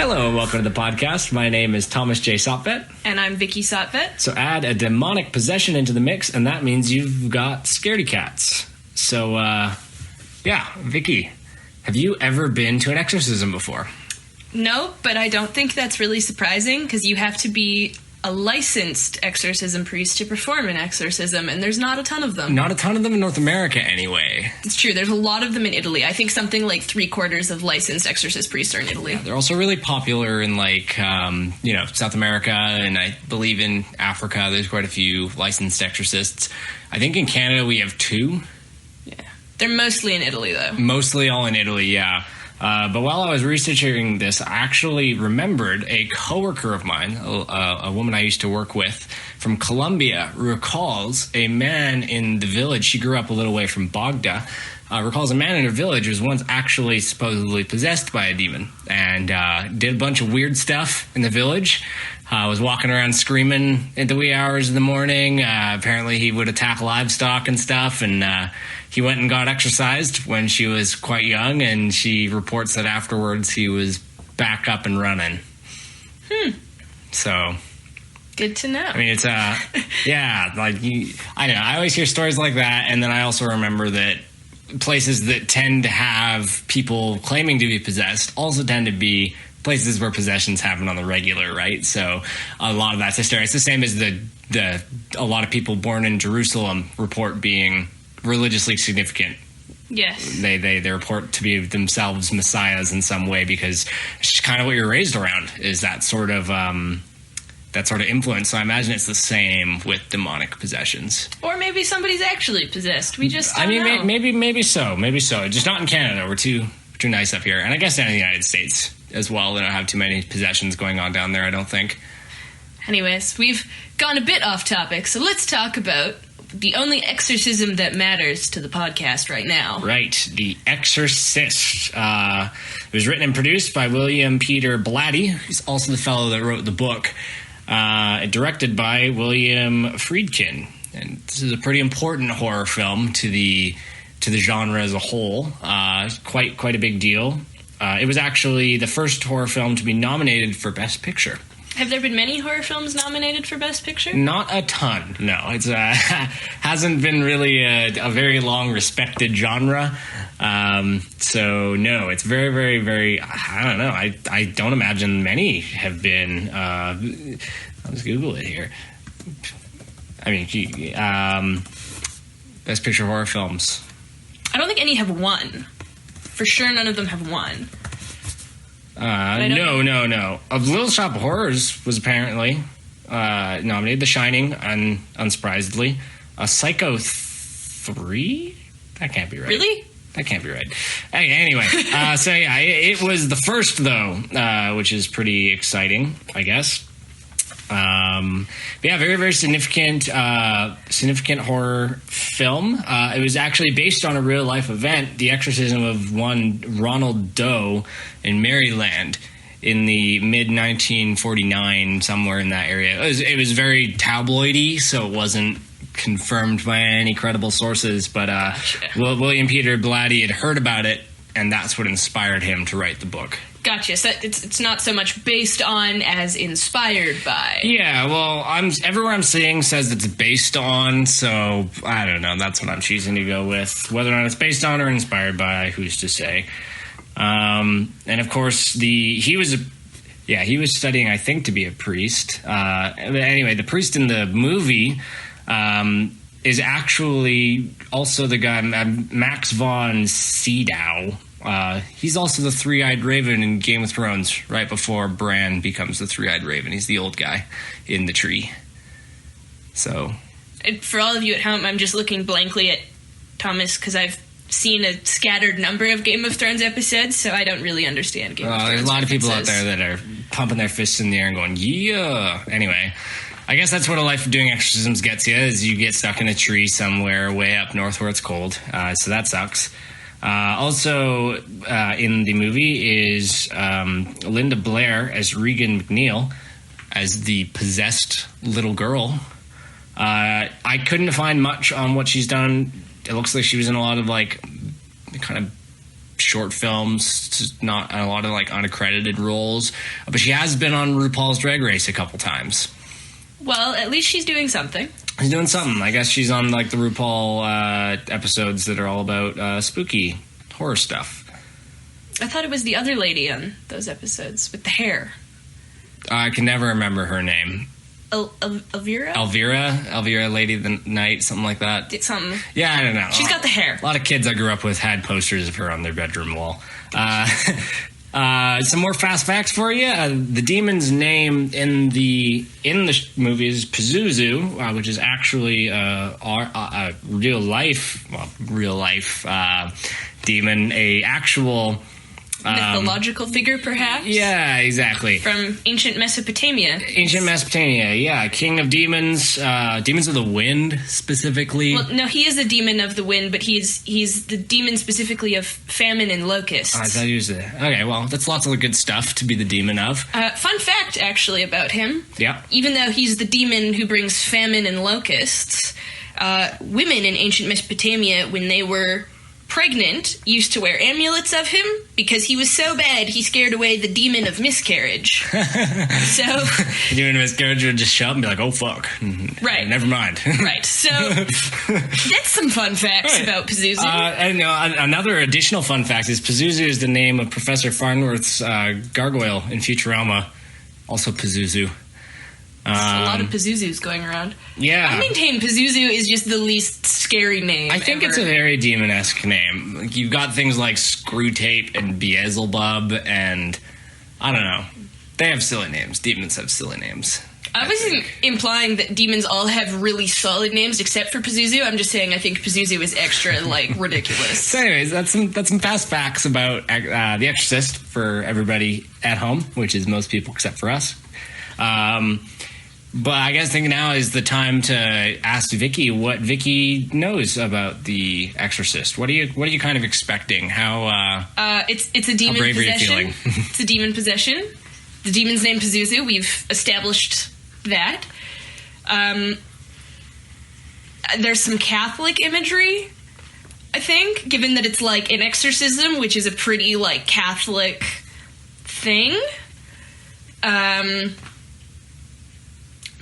Hello and welcome to the podcast. My name is Thomas J. Sotvet. And I'm Vicky Sotvet. So add a demonic possession into the mix, and that means you've got Scaredy Cats. So, Vicky, have you ever been to an exorcism before? No, but I don't think that's really surprising, because you have to be a licensed exorcism priest to perform an exorcism, and there's not a ton of them. Not a ton of them in North America, anyway. It's true. There's a lot of them in Italy. I think something like 3/4 of licensed exorcist priests are in Italy. Yeah, they're also really popular in, South America, and I believe in Africa there's quite a few licensed exorcists. I think in Canada we have 2. Yeah. They're mostly in Italy, though. Mostly all in Italy, yeah. But while I was researching this, I actually remembered a coworker of mine, a woman I used to work with from Colombia, recalls a man in the village. She grew up a little way from Bogda. Recalls a man in her village was once actually supposedly possessed by a demon and did a bunch of weird stuff in the village. Was walking around screaming at the wee hours of the morning. Apparently he would attack livestock and stuff, and he went and got exorcised when she was quite young, and she reports that afterwards he was back up and running. So... Good to know. I mean, it's, I don't know, I always hear stories like that, and then I also remember that places that tend to have people claiming to be possessed also tend to be places where possessions happen on the regular, right? So a lot of that's hysteria. It's the same as a lot of people born in Jerusalem report being religiously significant. Yes. They report to be themselves messiahs in some way because it's just kind of what you're raised around, is that sort of influence. So I imagine it's the same with demonic possessions. Or maybe somebody's actually possessed. We just don't know. Maybe so. Just not in Canada. We're too nice up here. And I guess down in the United States as well. They don't have too many possessions going on down there, I don't think. Anyways, we've gone a bit off topic, so let's talk about the only exorcism that matters to the podcast right now. Right, The Exorcist. It was written and produced by William Peter Blatty. He's also the fellow that wrote the book. Directed by William Friedkin. And this is a pretty important horror film to the genre as a whole. Quite a big deal. It was actually the first horror film to be nominated for Best Picture. Have there been many horror films nominated for Best Picture? Not a ton, no. It's hasn't been really a very long respected genre. So no, it's very, very, very, I don't know. I don't imagine many have been. Let's Google it here. I mean, Best Picture horror films. I don't think any have won. For sure, none of them have won. No. A Little Shop of Horrors was apparently nominated. The Shining, unsurprisingly. Psycho 3? That can't be right. Really? That can't be right. Anyway, it was the first, though, which is pretty exciting, I guess. Very, very significant horror film. It was actually based on a real life event, the exorcism of one Ronald Doe in Maryland in the mid 1949, somewhere in that area. It was very tabloidy, so it wasn't confirmed by any credible sources, but William Peter Blatty had heard about it, and that's what inspired him to write the book. Gotcha. So it's not so much based on as inspired by. Yeah, well, everywhere I'm seeing says it's based on, so I don't know. That's what I'm choosing to go with. Whether or not it's based on or inspired by, who's to say? And of course, he was studying, I think, to be a priest. But anyway, the priest in the movie is actually also the guy Max von Sydow. He's also the three-eyed raven in Game of Thrones, right before Bran becomes the three-eyed raven. He's the old guy in the tree. So, for all of you at home, I'm just looking blankly at Thomas because I've seen a scattered number of Game of Thrones episodes, so I don't really understand Game of Thrones. There's a lot of people out there that are pumping their fists in the air and going, yeah. Anyway, I guess that's what a life of doing exorcisms gets you, is you get stuck in a tree somewhere way up north where it's cold. So that sucks. Also in the movie is Linda Blair as Regan McNeil, as the possessed little girl. I couldn't find much on what she's done. It looks like she was in a lot of kind of short films, just not a lot of like unaccredited roles. But she has been on RuPaul's Drag Race a couple times. Well, at least she's doing something. She's doing something. I guess she's on like the RuPaul episodes that are all about spooky horror stuff. I thought it was the other lady on those episodes with the hair. I can never remember her name. Elvira? Elvira, Lady of the Night, something like that. Something. Yeah, I don't know. She's got the hair. A lot of kids I grew up with had posters of her on their bedroom wall. Some more fast facts for you. The demon's name in the movie is Pazuzu, which is actually a real life demon, a actual mythological figure, perhaps? Yeah, exactly. From ancient Mesopotamia. Ancient Mesopotamia, yeah. King of demons, demons of the wind, specifically. Well, no, he is a demon of the wind, but he's the demon specifically of famine and locusts. I thought he was okay, well, that's lots of good stuff to be the demon of. Fun fact, actually, about him. Yeah. Even though he's the demon who brings famine and locusts, women in ancient Mesopotamia, when they were pregnant, used to wear amulets of him because he was so bad he scared away the demon of miscarriage. So the demon of miscarriage would just show up and be like, oh fuck, right, never mind. Right, so that's some fun facts about Pazuzu. And another additional fun fact is Pazuzu is the name of Professor Farnworth's gargoyle in Futurama, also Pazuzu. There's a lot of Pazuzus going around. Yeah. I maintain Pazuzu is just the least scary name I think ever. It's a very demon-esque name. Like, you've got things like Screwtape and Beelzebub, and I don't know. They have silly names. Demons have silly names. I wasn't implying that demons all have really solid names except for Pazuzu. I'm just saying I think Pazuzu is extra, ridiculous. So anyways, that's some fast facts about The Exorcist for everybody at home, which is most people except for us. But I guess think now is the time to ask Vicky what Vicky knows about The Exorcist. What are you kind of expecting? How it's a demon possession. It's a demon possession. The demon's name Pazuzu. We've established that. There's some Catholic imagery, I think, given that it's like an exorcism, which is a pretty Catholic thing.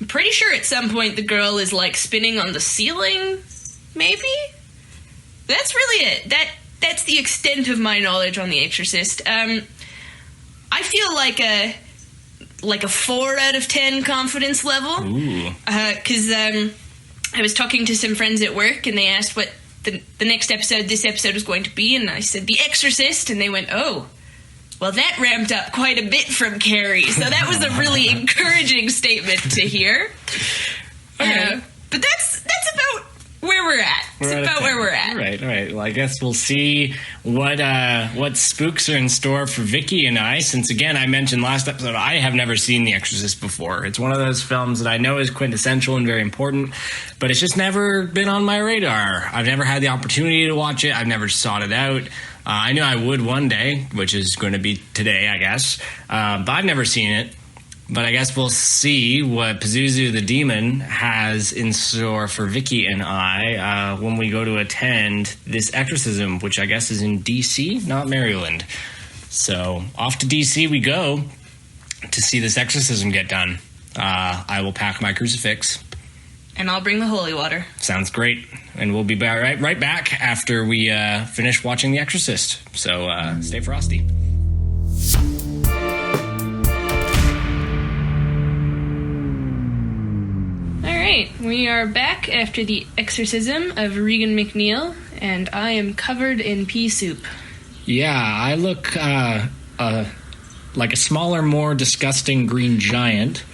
I'm pretty sure at some point the girl is spinning on the ceiling, maybe? That's really it. That's the extent of my knowledge on The Exorcist. I feel like a 4 out of 10 confidence level. Ooh. Because I was talking to some friends at work and they asked what the next episode, this episode was going to be, and I said The Exorcist, and they went, oh, well, that ramped up quite a bit from Carrie, so that was a really encouraging statement to hear. Okay. But that's about where we're at. It's about where we're at. All right. Well, I guess we'll see what spooks are in store for Vicky and I, since, again, I mentioned last episode, I have never seen The Exorcist before. It's one of those films that I know is quintessential and very important, but it's just never been on my radar. I've never had the opportunity to watch it. I've never sought it out. I knew I would one day, which is going to be today, I guess. But I've never seen it. But I guess we'll see what Pazuzu the Demon has in store for Vicky and I when we go to attend this exorcism, which I guess is in D.C., not Maryland. So off to D.C. we go to see this exorcism get done. I will pack my crucifix. And I'll bring the holy water. Sounds great. And we'll be right back after we finish watching The Exorcist. So stay frosty. All right, we are back after the exorcism of Regan McNeil, and I am covered in pea soup. Yeah, I look like a smaller, more disgusting green giant.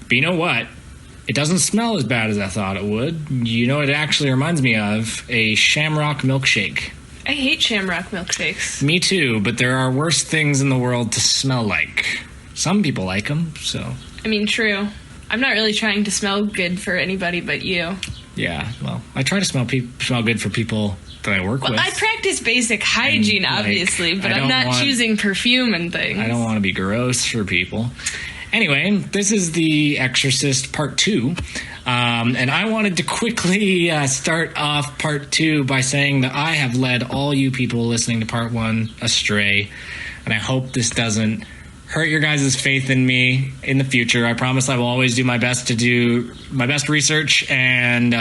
But you know what? It doesn't smell as bad as I thought it would. You know what it actually reminds me of? A shamrock milkshake. I hate shamrock milkshakes. Me too, but there are worse things in the world to smell like. Some people like them, so... I mean, true. I'm not really trying to smell good for anybody but you. Yeah, well, I try to smell good for people that I work with. I practice basic hygiene, obviously, but I'm not choosing perfume and things. I don't want to be gross for people. Anyway, this is The Exorcist Part 2. And I wanted to quickly start off part 2 by saying that I have led all you people listening to part 1 astray. And I hope this doesn't hurt your guys' faith in me in the future. I promise I will always do my best to do my best research. And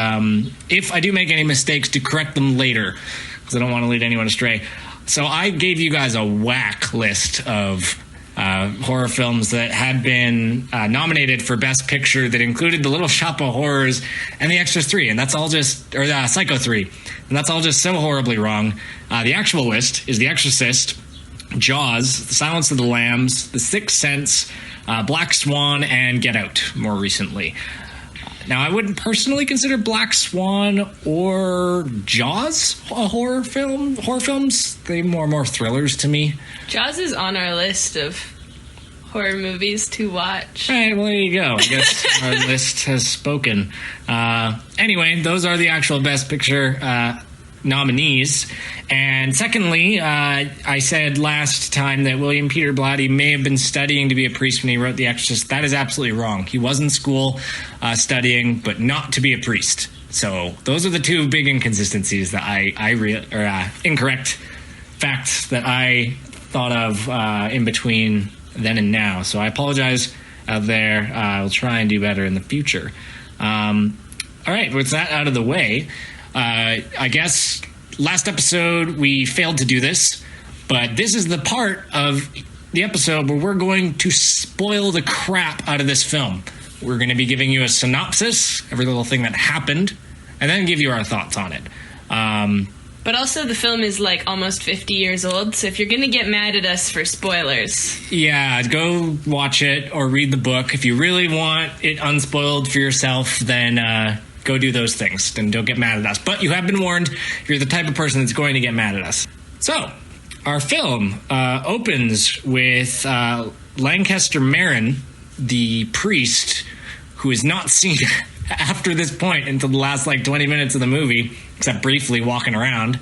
if I do make any mistakes, to correct them later, because I don't want to lead anyone astray. So I gave you guys a whack list of horror films that had been nominated for Best Picture that included The Little Shop of Horrors and The Exorcist 3, and that's all just, or Psycho 3, and that's all just so horribly wrong. The actual list is The Exorcist, Jaws, The Silence of the Lambs, The Sixth Sense, Black Swan, and Get Out more recently. Now, I wouldn't personally consider Black Swan or Jaws a horror film. Horror films, they're more thrillers to me. Jaws is on our list of horror movies to watch. All right, well, there you go. I guess our list has spoken. Anyway, those are the actual Best Picture nominees. And secondly, I said last time that William Peter Blatty may have been studying to be a priest when he wrote The Exorcist. That is absolutely wrong. He was in school studying, but not to be a priest. So those are the two big inconsistencies that incorrect facts that I thought of in between then and now. So I apologize out there. I'll try and do better in the future. All right, with that out of the way, I guess last episode we failed to do this, but this is the part of the episode where we're going to spoil the crap out of this film. We're going to be giving you a synopsis, every little thing that happened, and then give you our thoughts on it. But also the film is like almost 50 years old, so if you're going to get mad at us for spoilers... Yeah, go watch it or read the book. If you really want it unspoiled for yourself, then go do those things and don't get mad at us. But you have been warned if you're the type of person that's going to get mad at us. So, our film opens with Lancaster Marin, the priest, who is not seen after this point until the last 20 minutes of the movie, except briefly walking around,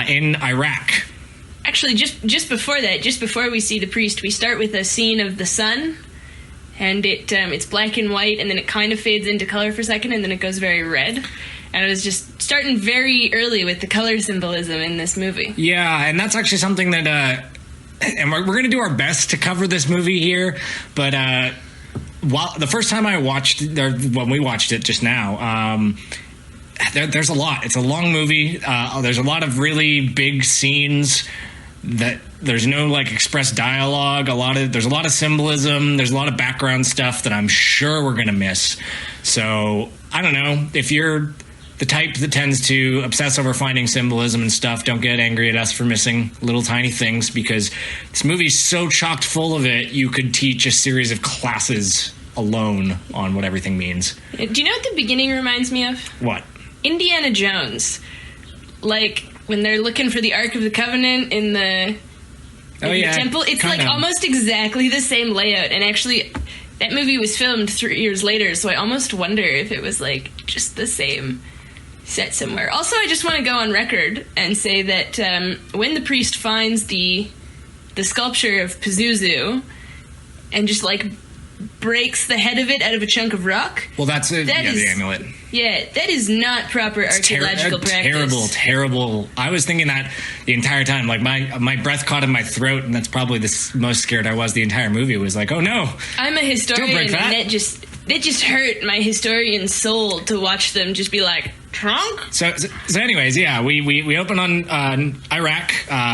in Iraq. Actually, just before that, just before we see the priest, we start with a scene of the sun, and it's black and white, and then it kind of fades into color for a second, and then it goes very red. And it was just starting very early with the color symbolism in this movie. Yeah, and that's actually something that... and we're going to do our best to cover this movie here, but... the first time I watched, or when we watched it just now, there's a lot. It's a long movie. There's a lot of really big scenes that there's no express dialogue. There's a lot of symbolism. There's a lot of background stuff that I'm sure we're gonna miss. So I don't know if you're the type that tends to obsess over finding symbolism and stuff. Don't get angry at us for missing little tiny things, because this movie's so chocked full of it, you could teach a series of classes alone on what everything means. Do you know what the beginning reminds me of? What? Indiana Jones. When they're looking for the Ark of the Covenant in the temple. It's almost exactly the same layout. And actually, that movie was filmed 3 years later, so I almost wonder if it was just the same set somewhere. Also, I just want to go on record and say that when the priest finds the sculpture of Pazuzu and just breaks the head of it out of a chunk of rock. Well, that's it. The amulet. Yeah, that is not proper archaeological practice. Terrible. I was thinking that the entire time. My breath caught in my throat, and that's probably the most scared I was the entire movie. It was oh no. I'm a historian, don't break that. And that just hurt my historian soul to watch them just be drunk? So anyways, yeah, we open on Iraq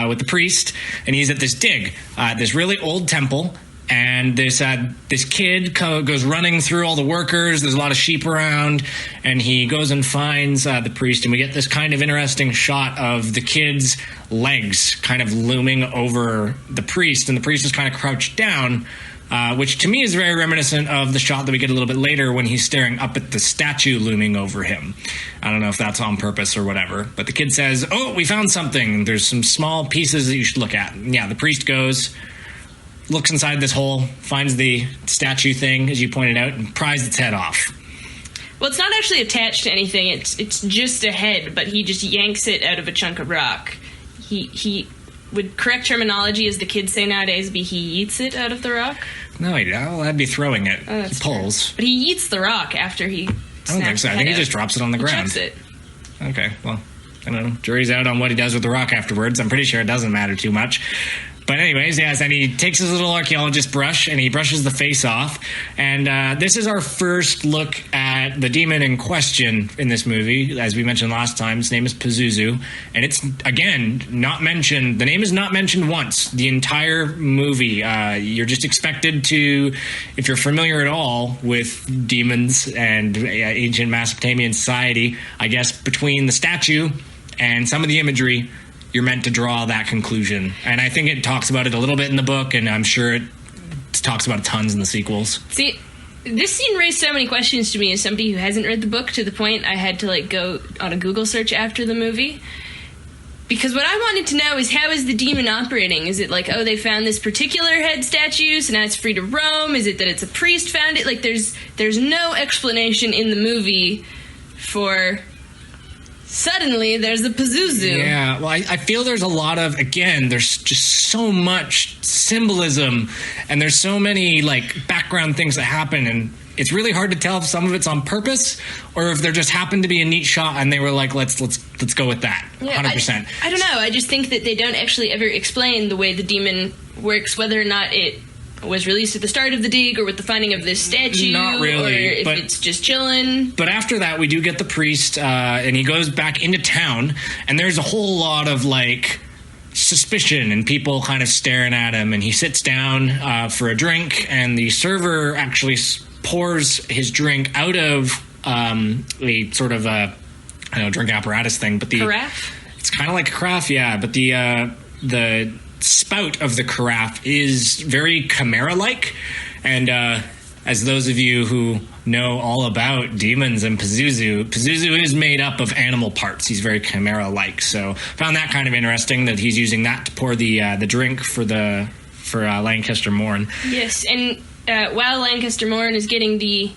with the priest, and he's at this dig, this really old temple. And this kid goes running through all the workers. There's a lot of sheep around, and he goes and finds the priest, and we get this kind of interesting shot of the kid's legs kind of looming over the priest, and the priest is kind of crouched down, which to me is very reminiscent of the shot that we get a little bit later when he's staring up at the statue looming over him. I don't know if that's on purpose or whatever, but the kid says, "Oh, we found something. There's some small pieces that you should look at." And yeah, the priest goes, looks inside this hole, finds the statue thing, as you pointed out, and pries its head off. Well, it's not actually attached to anything. It's just a head, but he just yanks it out of a chunk of rock. He would correct terminology, as the kids say nowadays, be he eats it out of the rock. No, that'd be throwing it. Oh, that's he pulls. True. But he eats the rock after he I don't think so. I think he just drops it on the ground. Chucks it. Okay, well, I don't know. Jury's out on what he does with the rock afterwards. I'm pretty sure it doesn't matter too much. But anyways, yes, and he takes his little archaeologist brush and he brushes the face off. And this is our first look at the demon in question in this movie. As we mentioned last time, his name is Pazuzu. And it's, again, not mentioned. The name is not mentioned once the entire movie. You're just expected to, if you're familiar at all with demons and ancient Mesopotamian society, I guess between the statue and some of the imagery, you're meant to draw that conclusion. And I think it talks about it a little bit in the book, and I'm sure it talks about it tons in the sequels. See, this scene raised so many questions to me as somebody who hasn't read the book, to the point I had to go on a Google search after the movie. Because what I wanted to know is, how is the demon operating? Is it like, oh, they found this particular head statue, so now it's free to roam? Is it that it's a priest found it? Like, there's no explanation in the movie for... Suddenly, there's a Pazuzu. Yeah, well, I feel there's a lot of, again, there's just so much symbolism, and there's so many, background things that happen, and it's really hard to tell if some of it's on purpose, or if there just happened to be a neat shot, and they were like, let's go with that, 100%. I don't know, I just think that they don't actually ever explain the way the demon works, whether or not it was released at the start of the dig, or with the finding of this statue, not really, or if it's just chilling. But after that, we do get the priest, and he goes back into town, and there's a whole lot of, suspicion and people kind of staring at him, and he sits down for a drink, and the server actually pours his drink out of a sort of a, drink apparatus thing. But carafe? It's kind of like a carafe, yeah, but the spout of the carafe is very chimera-like, and as those of you who know all about demons and Pazuzu is made up of animal parts. He's very chimera-like, so found that kind of interesting that he's using that to pour the drink for Lancaster Morn. Yes, and while Lancaster Morn is getting the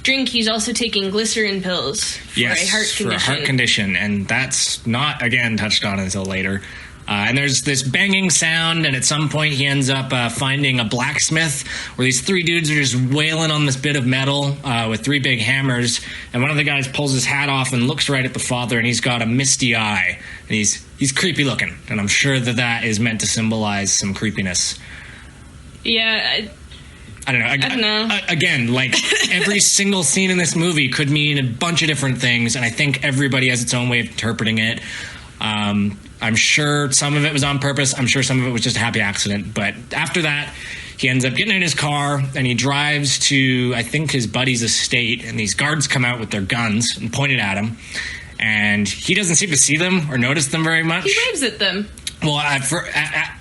drink, he's also taking glycerin pills for a heart condition. For a heart condition, and that's not, again, touched on until later. And there's this banging sound, and at some point he ends up finding a blacksmith where these three dudes are just wailing on this bit of metal with three big hammers, and one of the guys pulls his hat off and looks right at the father, and he's got a misty eye, and he's creepy looking, and I'm sure that is meant to symbolize some creepiness. Yeah, I don't know. Again, every single scene in this movie could mean a bunch of different things, and I think everybody has its own way of interpreting it. I'm sure some of it was on purpose. I'm sure some of it was just a happy accident. But after that, he ends up getting in his car, and he drives to, I think, his buddy's estate, and these guards come out with their guns and point it at him. And he doesn't seem to see them or notice them very much. He waves at them. Well,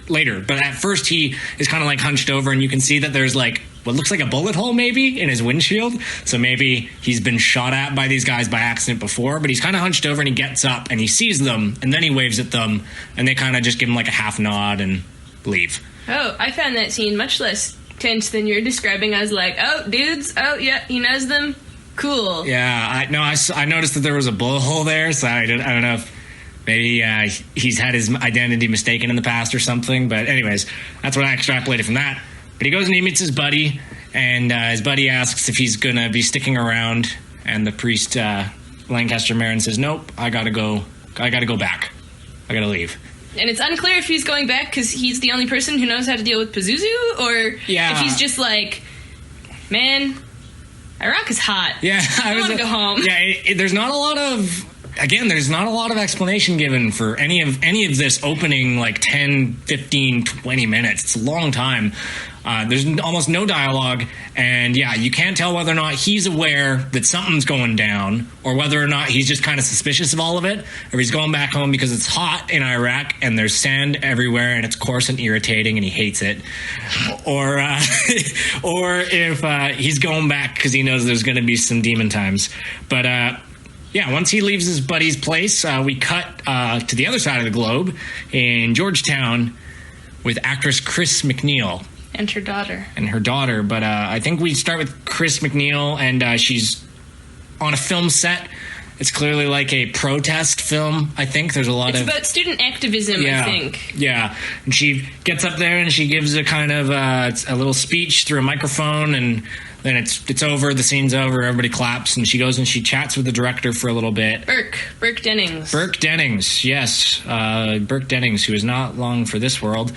later. But at first, he is kind of hunched over, and you can see that there's what looks like a bullet hole maybe in his windshield. So maybe he's been shot at by these guys by accident before, but he's kind of hunched over, and he gets up and he sees them, and then he waves at them, and they kind of just give him a half nod and leave. Oh, I found that scene much less tense than you're describing. I was like, oh, dudes, oh yeah, he knows them, cool. Yeah, I noticed that there was a bullet hole there, so I don't know if maybe he's had his identity mistaken in the past or something, but anyways, that's what I extrapolated from that. But he goes and he meets his buddy, and his buddy asks if he's going to be sticking around, and the priest, Lancaster Marin, says, nope, I gotta go back. I gotta leave. And it's unclear if he's going back because he's the only person who knows how to deal with Pazuzu, or if he's just man, Iraq is hot. Yeah. I want to go home. Yeah, there's not a lot of explanation given for any of this opening 10, 15, 20 minutes. It's a long time. There's almost no dialogue, and you can't tell whether or not he's aware that something's going down, or whether or not he's just kind of suspicious of all of it, or he's going back home because it's hot in Iraq and there's sand everywhere and it's coarse and irritating and he hates it, or if he's going back because he knows there's going to be some demon times. But once he leaves his buddy's place, we cut to the other side of the globe in Georgetown with actress Chris McNeil. And her daughter. But I think we start with Chris McNeil, and she's on a film set. It's clearly a protest film, I think. There's a lot It's about student activism, I think. Yeah. And she gets up there and she gives a kind of a little speech through a microphone, and then it's over. The scene's over. Everybody claps, and she goes and she chats with the director for a little bit. Burke Dennings. Burke Dennings, yes, Burke Dennings, who is not long for this world.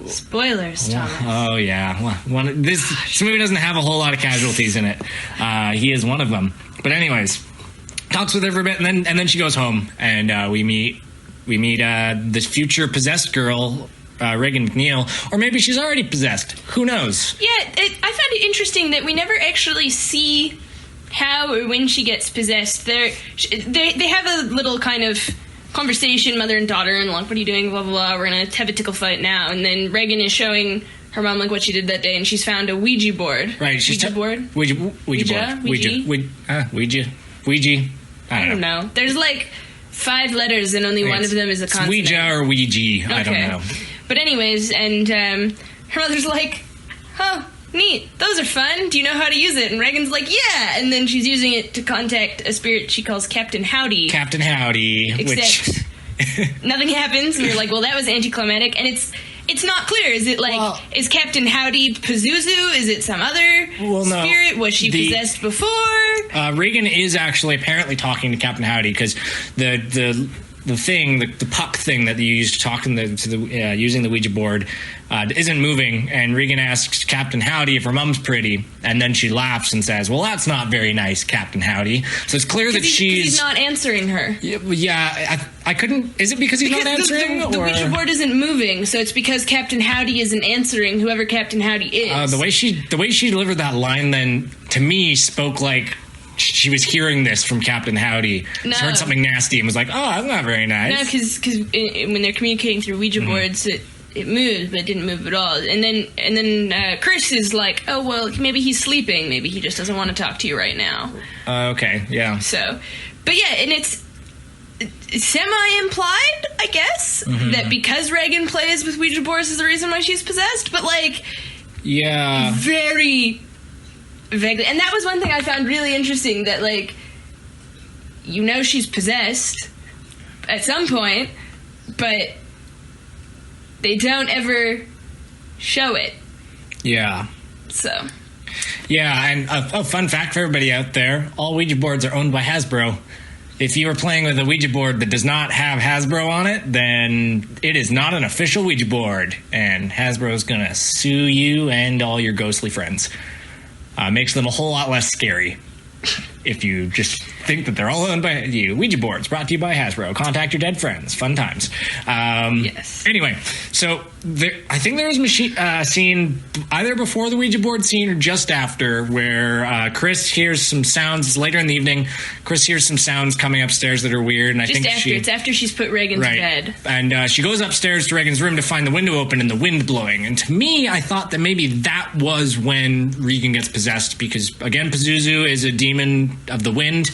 Spoilers, Thomas. Oh yeah, this movie doesn't have a whole lot of casualties in it. He is one of them. But anyways, talks with her for a bit, and then she goes home, and we meet this future possessed girl, Reagan McNeil, or maybe she's already possessed. Who knows? Yeah, I found it interesting that we never actually see how or when she gets possessed. They have a little kind of conversation, mother and daughter, and like, what are you doing? Blah blah blah. We're gonna have a tickle fight now, and then Reagan is showing her mom like what she did that day, and she's found a Ouija board. Right? Ouija board. Ouija board. Ouija. I don't know. There's like 5 letters, and only one of them is a consonant. Ouija or Ouija. Okay. I don't know. But anyways, and her mother's like, huh, neat, those are fun, do you know how to use it? And Reagan's like, yeah, and then she's using it to contact a spirit she calls Captain Howdy. Captain Howdy. Except nothing happens, and you're like, well, that was anticlimactic, and it's not clear. Is it like, is Captain Howdy Pazuzu? Is it some other spirit? Was she possessed before? Reagan is actually apparently talking to Captain Howdy, because the puck thing that you use to talk using the Ouija board isn't moving, and Regan asks Captain Howdy if her mom's pretty, and then she laughs and says, well, that's not very nice, Captain Howdy. So it's clear that he's not answering her. Yeah, I couldn't... Is it because he's not answering? The Ouija board isn't moving, so it's because Captain Howdy isn't answering whoever Captain Howdy is. The way she delivered that line then, to me, spoke like she was hearing this from Captain Howdy. No. She heard something nasty and was like, oh, that's not very nice. No, because when they're communicating through Ouija boards, it moved, but it didn't move at all. And then Chris is like, oh, well, maybe he's sleeping. Maybe he just doesn't want to talk to you right now. Okay, yeah. So, but yeah, and it's semi-implied, I guess, that because Reagan plays with Ouija boards is the reason why she's possessed. But, like, yeah, very vaguely. And that was one thing I found really interesting, that, like, she's possessed at some point, but they don't ever show it. Yeah. So. Yeah, and a fun fact for everybody out there, all Ouija boards are owned by Hasbro. If you are playing with a Ouija board that does not have Hasbro on it, then it is not an official Ouija board, and Hasbro is going to sue you and all your ghostly friends. Makes them a whole lot less scary if you just think that they're all owned by you. Ouija boards brought to you by Hasbro. Contact your dead friends. Fun times. Yes. Anyway, so I think there was a scene either before the Ouija board scene or just after where Chris hears some sounds later in the evening. Chris hears some sounds coming upstairs that are weird, and it's after she's put Reagan to bed. And she goes upstairs to Reagan's room to find the window open and the wind blowing. And to me, I thought that maybe that was when Regan gets possessed, because again, Pazuzu is a demon of the wind.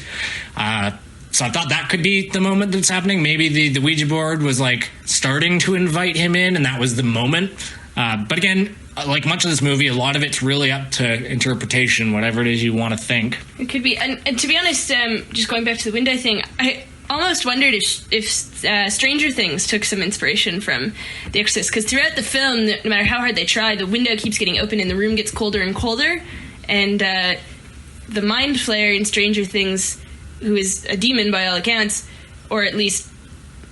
So I thought that could be the moment that's happening. Maybe the Ouija board was like starting to invite him in, and that was the moment. But again, like much of this movie, a lot of it's really up to interpretation, whatever it is you want to think. It could be. And to be honest, just going back to the window thing, I almost wondered if Stranger Things took some inspiration from The Exorcist, because throughout the film, no matter how hard they try, the window keeps getting open and the room gets colder and colder. And the Mind Flayer in Stranger Things, who is a demon by all accounts, or at least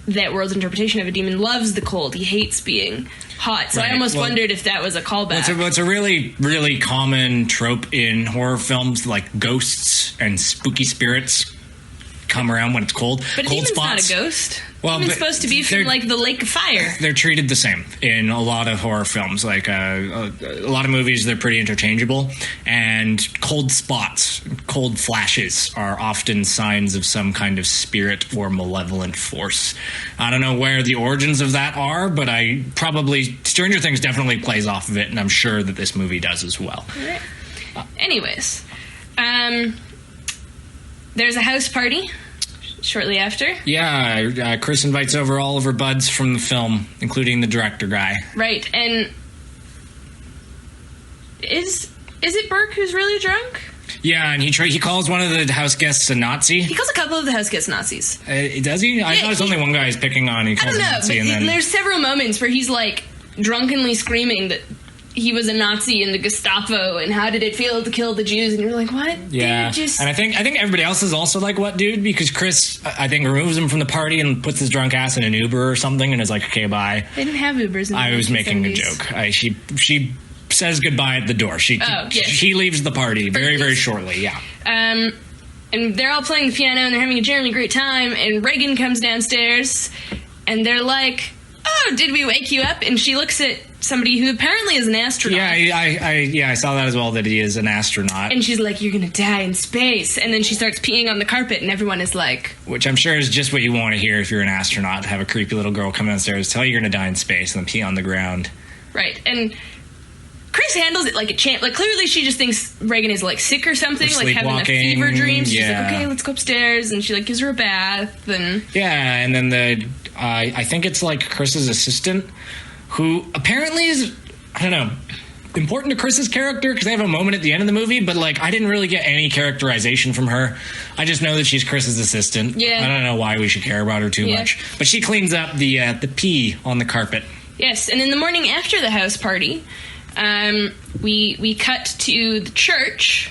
that world's interpretation of a demon, loves the cold. He hates being hot. So I almost wondered if that was a callback. It's a really, really common trope in horror films, like ghosts and spooky spirits come around when it's cold. But a demon's not a ghost. Well, demon's supposed to be from, like, the Lake of Fire. They're treated the same in a lot of horror films. Like, a lot of movies, they're pretty interchangeable. And cold spots, cold flashes are often signs of some kind of spirit or malevolent force. I don't know where the origins of that are, but Stranger Things definitely plays off of it, and I'm sure that this movie does as well. All right. Anyways, there's a house party shortly after. Yeah, Chris invites over all of her buds from the film, including the director guy. Right, and is it Burke who's really drunk? Yeah, and he calls one of the house guests a Nazi. He calls a couple of the house guests Nazis. Does he? I thought it was only one guy he's picking on. He calls I don't know, Nazi, but and then there's several moments where he's like drunkenly screaming that he was a Nazi in the Gestapo, and how did it feel to kill the Jews? And you're like, what? Yeah, and I think everybody else is also like, what, dude? Because Chris, I think, removes him from the party and puts his drunk ass in an Uber or something, and is like, okay, bye. They didn't have Ubers. I was making a joke. She says goodbye at the door. He leaves the party very, very shortly. Yeah. And they're all playing the piano and they're having a generally great time. And Reagan comes downstairs, and they're like, "Oh, did we wake you up?" And she looks at somebody who apparently is an astronaut. Yeah, I saw that as well, that he is an astronaut. And she's like, "You're gonna die in space." And then she starts peeing on the carpet, and everyone is like... Which I'm sure is just what you want to hear if you're an astronaut. Have a creepy little girl come downstairs, tell you you're gonna die in space, and then pee on the ground. Right, and Chris handles it like a champ. Like, clearly she just thinks Reagan is, like, sick or something, like having a fever dream. She's like, okay, let's go upstairs, and she, like, gives her a bath, and... Yeah, and then I think it's, like, Chris's assistant, who apparently is, I don't know, important to Chris's character, because they have a moment at the end of the movie, but, like, I didn't really get any characterization from her. I just know that she's Chris's assistant. Yeah. I don't know why we should care about her too much. But she cleans up the pee on the carpet. Yes, and in the morning after the house party... we cut to the church.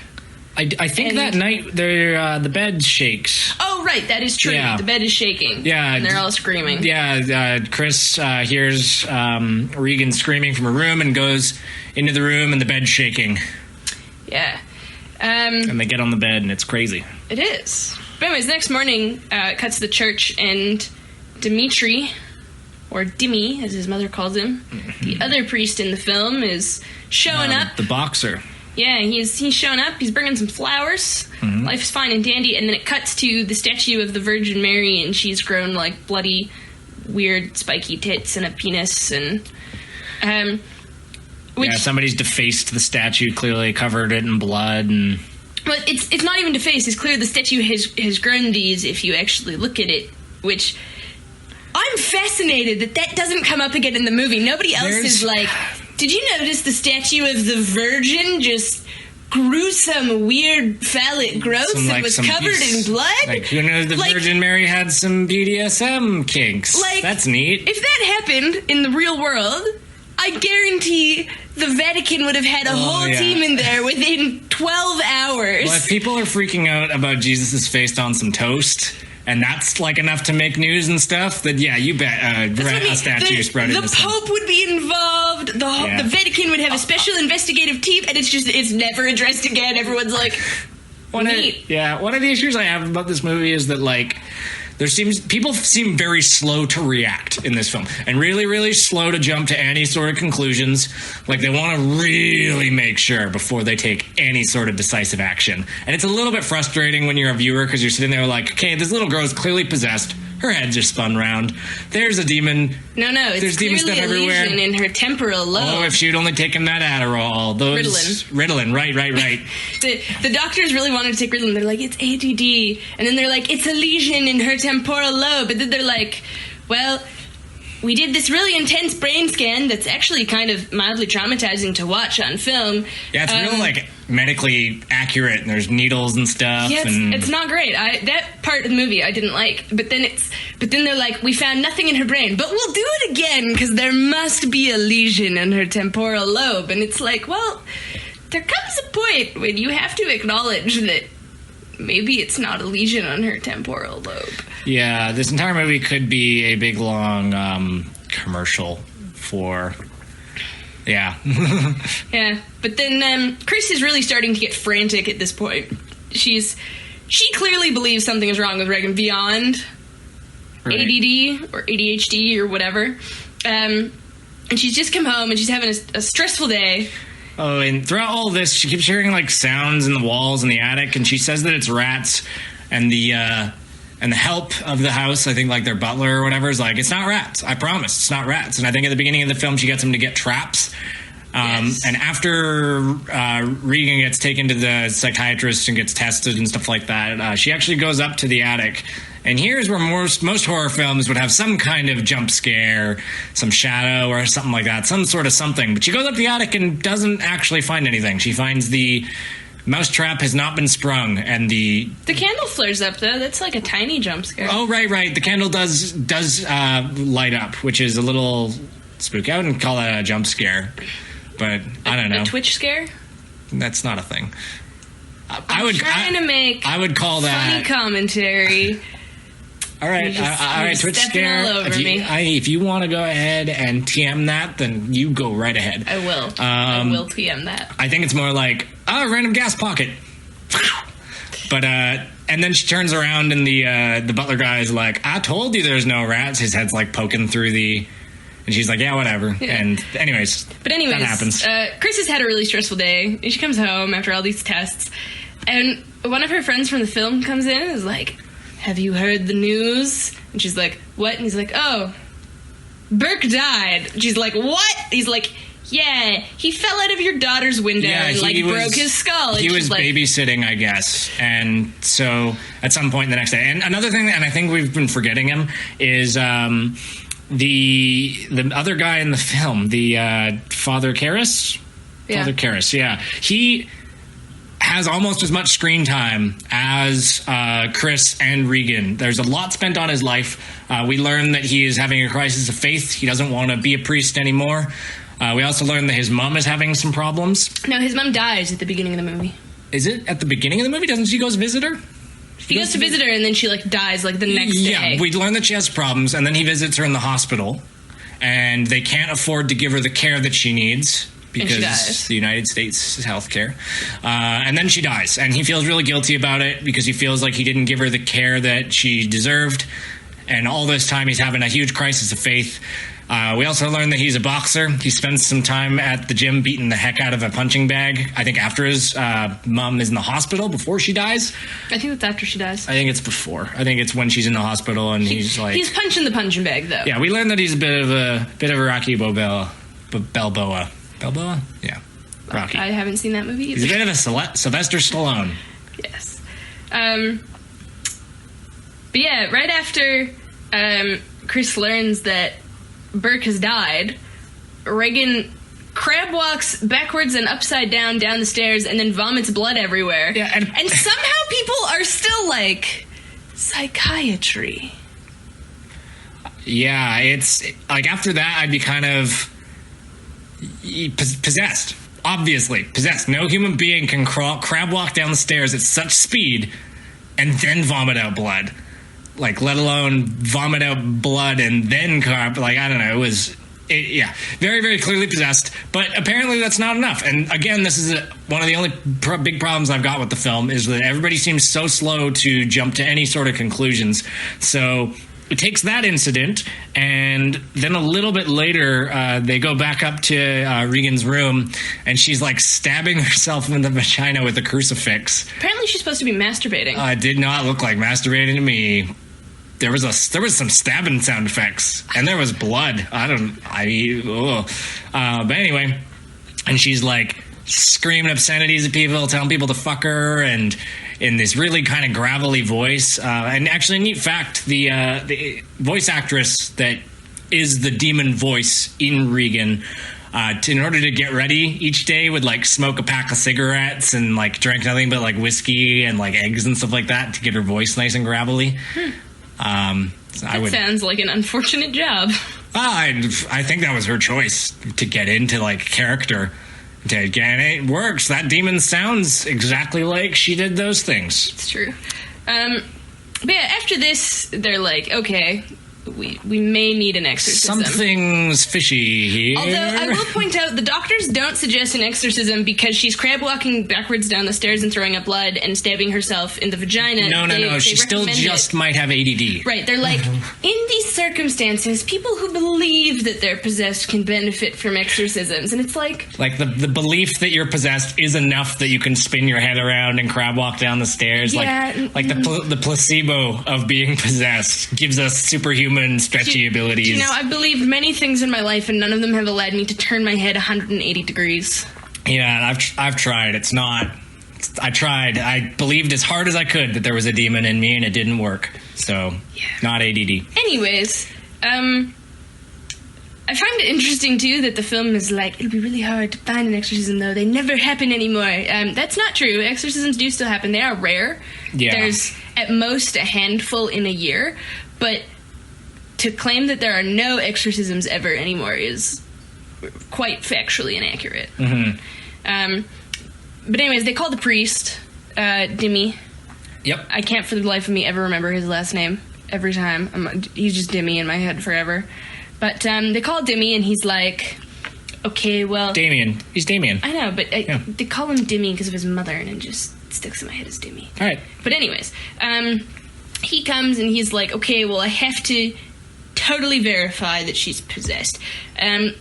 I think that night the bed shakes. Oh, right, that is true. Yeah. The bed is shaking. Yeah. And they're all screaming. Yeah, Chris hears Regan screaming from her room and goes into the room, and the bed's shaking. Yeah. And they get on the bed, and it's crazy. It is. But anyways, the next morning, it cuts to the church, and Dimitri... or Dimmy, as his mother calls him, the other priest in the film, is showing up. The boxer. Yeah, he's showing up. He's bringing some flowers. Mm-hmm. Life's fine and dandy. And then it cuts to the statue of the Virgin Mary, and she's grown, like, bloody, weird, spiky tits and a penis. And somebody's defaced the statue, clearly covered it in blood. And but it's not even defaced. It's clear the statue has grown these if you actually look at it, which... I'm fascinated that doesn't come up again in the movie. Nobody else is like, did you notice the statue of the Virgin just grew some weird phallic growth that was covered in blood? Like, who knows, the Virgin Mary had some BDSM kinks. Like, that's neat. If that happened in the real world, I guarantee the Vatican would have had a whole team in there within 12 hours. Well, if people are freaking out about Jesus' face on some toast... and that's, like, enough to make news and stuff, then, yeah, you bet a statue spread into the Pope would be involved, the Vatican would have a special investigative team, and it's never addressed again. Everyone's like, neat. One of the issues I have about this movie is that, like, people seem very slow to react in this film, and really, really slow to jump to any sort of conclusions. Like, they want to really make sure before they take any sort of decisive action. And it's a little bit frustrating when you're a viewer, because you're sitting there like, okay, this little girl is clearly possessed. Her head's are spun round. There's a demon. No, there's demon stuff everywhere. Lesion in her temporal lobe. Oh, if she'd only taken that Adderall. Ritalin, right. The doctors really wanted to take Ritalin. They're like, it's ADD. And then they're like, it's a lesion in her temporal lobe. And then they're like, well, we did this really intense brain scan that's actually kind of mildly traumatizing to watch on film. Yeah, it's real, like, medically accurate, and there's needles and stuff. Yeah, it's not great. That part of the movie I didn't like. But then they're like, we found nothing in her brain, but we'll do it again because there must be a lesion in her temporal lobe. And it's like, well, there comes a point when you have to acknowledge that maybe it's not a lesion on her temporal lobe. Yeah, this entire movie could be a big, long commercial for... Yeah. Yeah, but then Chris is really starting to get frantic at this point. She clearly believes something is wrong with Reagan beyond ADD or ADHD or whatever. And she's just come home and she's having a stressful day. Oh, and throughout all this, she keeps hearing, like, sounds in the walls in the attic, and she says that it's rats, and the help of the house, I think, like, their butler or whatever, is like, it's not rats. I promise, it's not rats. And I think at the beginning of the film, she gets them to get traps. Yes. And after Regan gets taken to the psychiatrist and gets tested and stuff like that, she actually goes up to the attic. And here's where most horror films would have some kind of jump scare, some shadow or something like that, some sort of something. But she goes up the attic and doesn't actually find anything. She finds the mousetrap has not been sprung, and the candle flares up, though. That's like a tiny jump scare. Oh, right. The candle does light up, which is a little spooky. I wouldn't call that a jump scare. but I don't know. A Twitch scare? That's not a thing. I would call that funny commentary. All right, Twitch scare. All over me. If you want to go ahead and TM that, then you go right ahead. I will. I will TM that. I think it's more like, random gas pocket. But and then she turns around and the butler guy is like, I told you there's no rats. His head's like poking through and she's like, yeah, whatever. Yeah. And anyways, that happens. Chris has had a really stressful day. She comes home after all these tests, and one of her friends from the film comes in and is like, have you heard the news? And she's like, what? And he's like, oh, Burke died. And she's like, what? He's like, yeah, he fell out of your daughter's window and broke his skull. And he was babysitting, I guess. And so at some point the next day. And another thing, and I think we've been forgetting him, is the other guy in the film, the Father Karras? Yeah. Father Karras, yeah. He has almost as much screen time as Chris and Regan. There's a lot spent on his life. We learn that he is having a crisis of faith. He doesn't want to be a priest anymore. We also learn that his mom is having some problems. No, his mom dies at the beginning of the movie. Is it at the beginning of the movie? Doesn't she go visit her? He goes to visit her, and then she dies the next day. Yeah, we learn that she has problems, and then he visits her in the hospital, and they can't afford to give her the care that she needs because the United States healthcare. And then she dies, and he feels really guilty about it because he feels like he didn't give her the care that she deserved. And all this time, he's having a huge crisis of faith. We also learn that he's a boxer. He spends some time at the gym beating the heck out of a punching bag. I think after his mom is in the hospital, before she dies. I think that's after she dies. I think it's before. I think it's when she's in the hospital and he's punching the punching bag, though. Yeah, we learn that he's a bit of a Rocky Balboa. Balboa? Yeah, Rocky. I haven't seen that movie either. He's a bit of a Sylvester Stallone. Yes. But yeah, right after Chris learns that Burke has died, Regan crab walks backwards and upside down the stairs and then vomits blood everywhere. Yeah, and somehow people are still psychiatry. Yeah, it's after that I'd be kind of possessed. Obviously possessed. No human being can crab walk down the stairs at such speed and then vomit out blood. Let alone vomit out blood and then I don't know. It was very, very clearly possessed. But apparently that's not enough. And again, this is one of the only big problems I've got with the film is that everybody seems so slow to jump to any sort of conclusions. So it takes that incident, and then a little bit later, they go back up to Regan's room, and she's stabbing herself in the vagina with a crucifix. Apparently, she's supposed to be masturbating. It did not look like masturbating to me. There was some stabbing sound effects, and there was blood. But anyway, and she's screaming obscenities at people, telling people to fuck her, and in this really kind of gravelly voice. And actually, a neat fact: the voice actress that is the demon voice in Regan, in order to get ready each day, would smoke a pack of cigarettes and drink nothing but whiskey and eggs and stuff like that to get her voice nice and gravelly. That sounds like an unfortunate job. I think that was her choice to get into character. And it works. That demon sounds exactly like she did those things. It's true. But yeah, after this, they're okay, we may need an exorcism. Something's fishy here. Although I will point out, the doctors don't suggest an exorcism because she's crab walking backwards down the stairs and throwing up blood and stabbing herself in the vagina. No. She still just might have ADD. Right. They're in these circumstances, people who believe that they're possessed can benefit from exorcisms. And it's the belief that you're possessed is enough that you can spin your head around and crab walk down the stairs. Yeah, the placebo of being possessed gives us superhuman stretchy abilities. I've believed many things in my life, and none of them have allowed me to turn my head 180 degrees. Yeah, I've tried. I tried. I believed as hard as I could that there was a demon in me, and it didn't work. So, not ADD. Anyways, I find it interesting, too, that the film is it'll be really hard to find an exorcism, though. They never happen anymore. That's not true. Exorcisms do still happen. They are rare. Yeah. There's, at most, a handful in a year. But to claim that there are no exorcisms ever anymore is quite factually inaccurate. But anyways, they call the priest Dimmy. Yep. I can't for the life of me ever remember his last name. Every time. He's just Dimmy in my head forever. But they call Dimmy, and he's like, okay, well... Damien. He's Damien. I know, but they call him Dimmy because of his mother, and it just sticks in my head as Dimmy. All right. But anyways, he comes, and he's like, okay, well, I have to totally verify that she's possessed.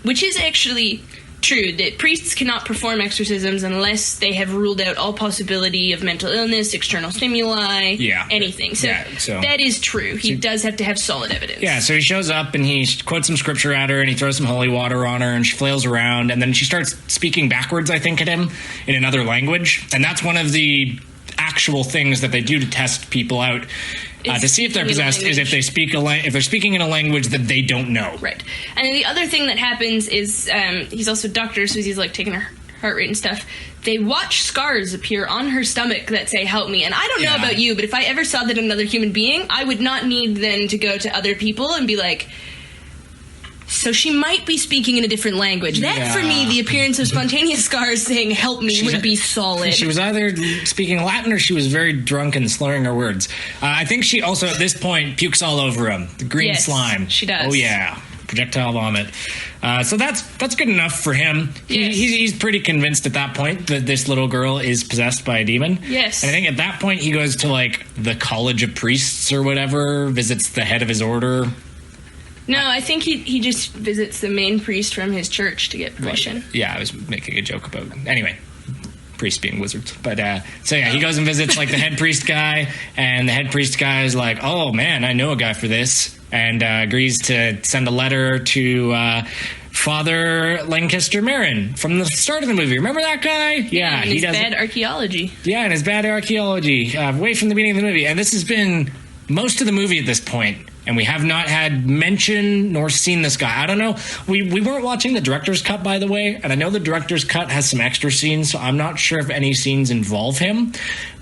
Which is actually... true, that priests cannot perform exorcisms unless they have ruled out all possibility of mental illness, external stimuli, anything. So, that is true. He does have to have solid evidence. Yeah, so he shows up and he quotes some scripture at her and he throws some holy water on her and she flails around and then she starts speaking backwards, I think, at him in another language. And that's one of the actual things that they do to test people out to see if they're possessed is if they speak if they're speaking in a language that they don't know. Right. And then the other thing that happens is he's also a doctor, so he's like taking her heart rate and stuff. They watch scars appear on her stomach that say "help me." And I don't know about you, but if I ever saw that in another human being, I would not need then to go to other people and be like, so she might be speaking in a different language. That, for me, the appearance of spontaneous scars saying "help me" would be solid. She was either speaking Latin or she was very drunk and slurring her words. I think she also, at this point, pukes all over him. The green slime. She does. Oh, yeah. Projectile vomit. So that's good enough for him. Yes. He's pretty convinced at that point that this little girl is possessed by a demon. Yes. And I think at that point he goes to, like, the College of Priests or whatever, visits the head of his order. No, I think he just visits the main priest from his church to get permission. Yeah, I was making a joke about... Anyway, priests being wizards. But, he goes and visits, like, the head priest guy, and the head priest guy is like, oh, man, I know a guy for this, and agrees to send a letter to... Father Lancaster Marin from the start of the movie. Remember that guy? Yeah, and his bad archaeology. Yeah, and his bad archaeology. Way from the beginning of the movie. And this has been most of the movie at this point. And we have not had mention nor seen this guy. I don't know. We weren't watching the director's cut, by the way. And I know the director's cut has some extra scenes, so I'm not sure if any scenes involve him.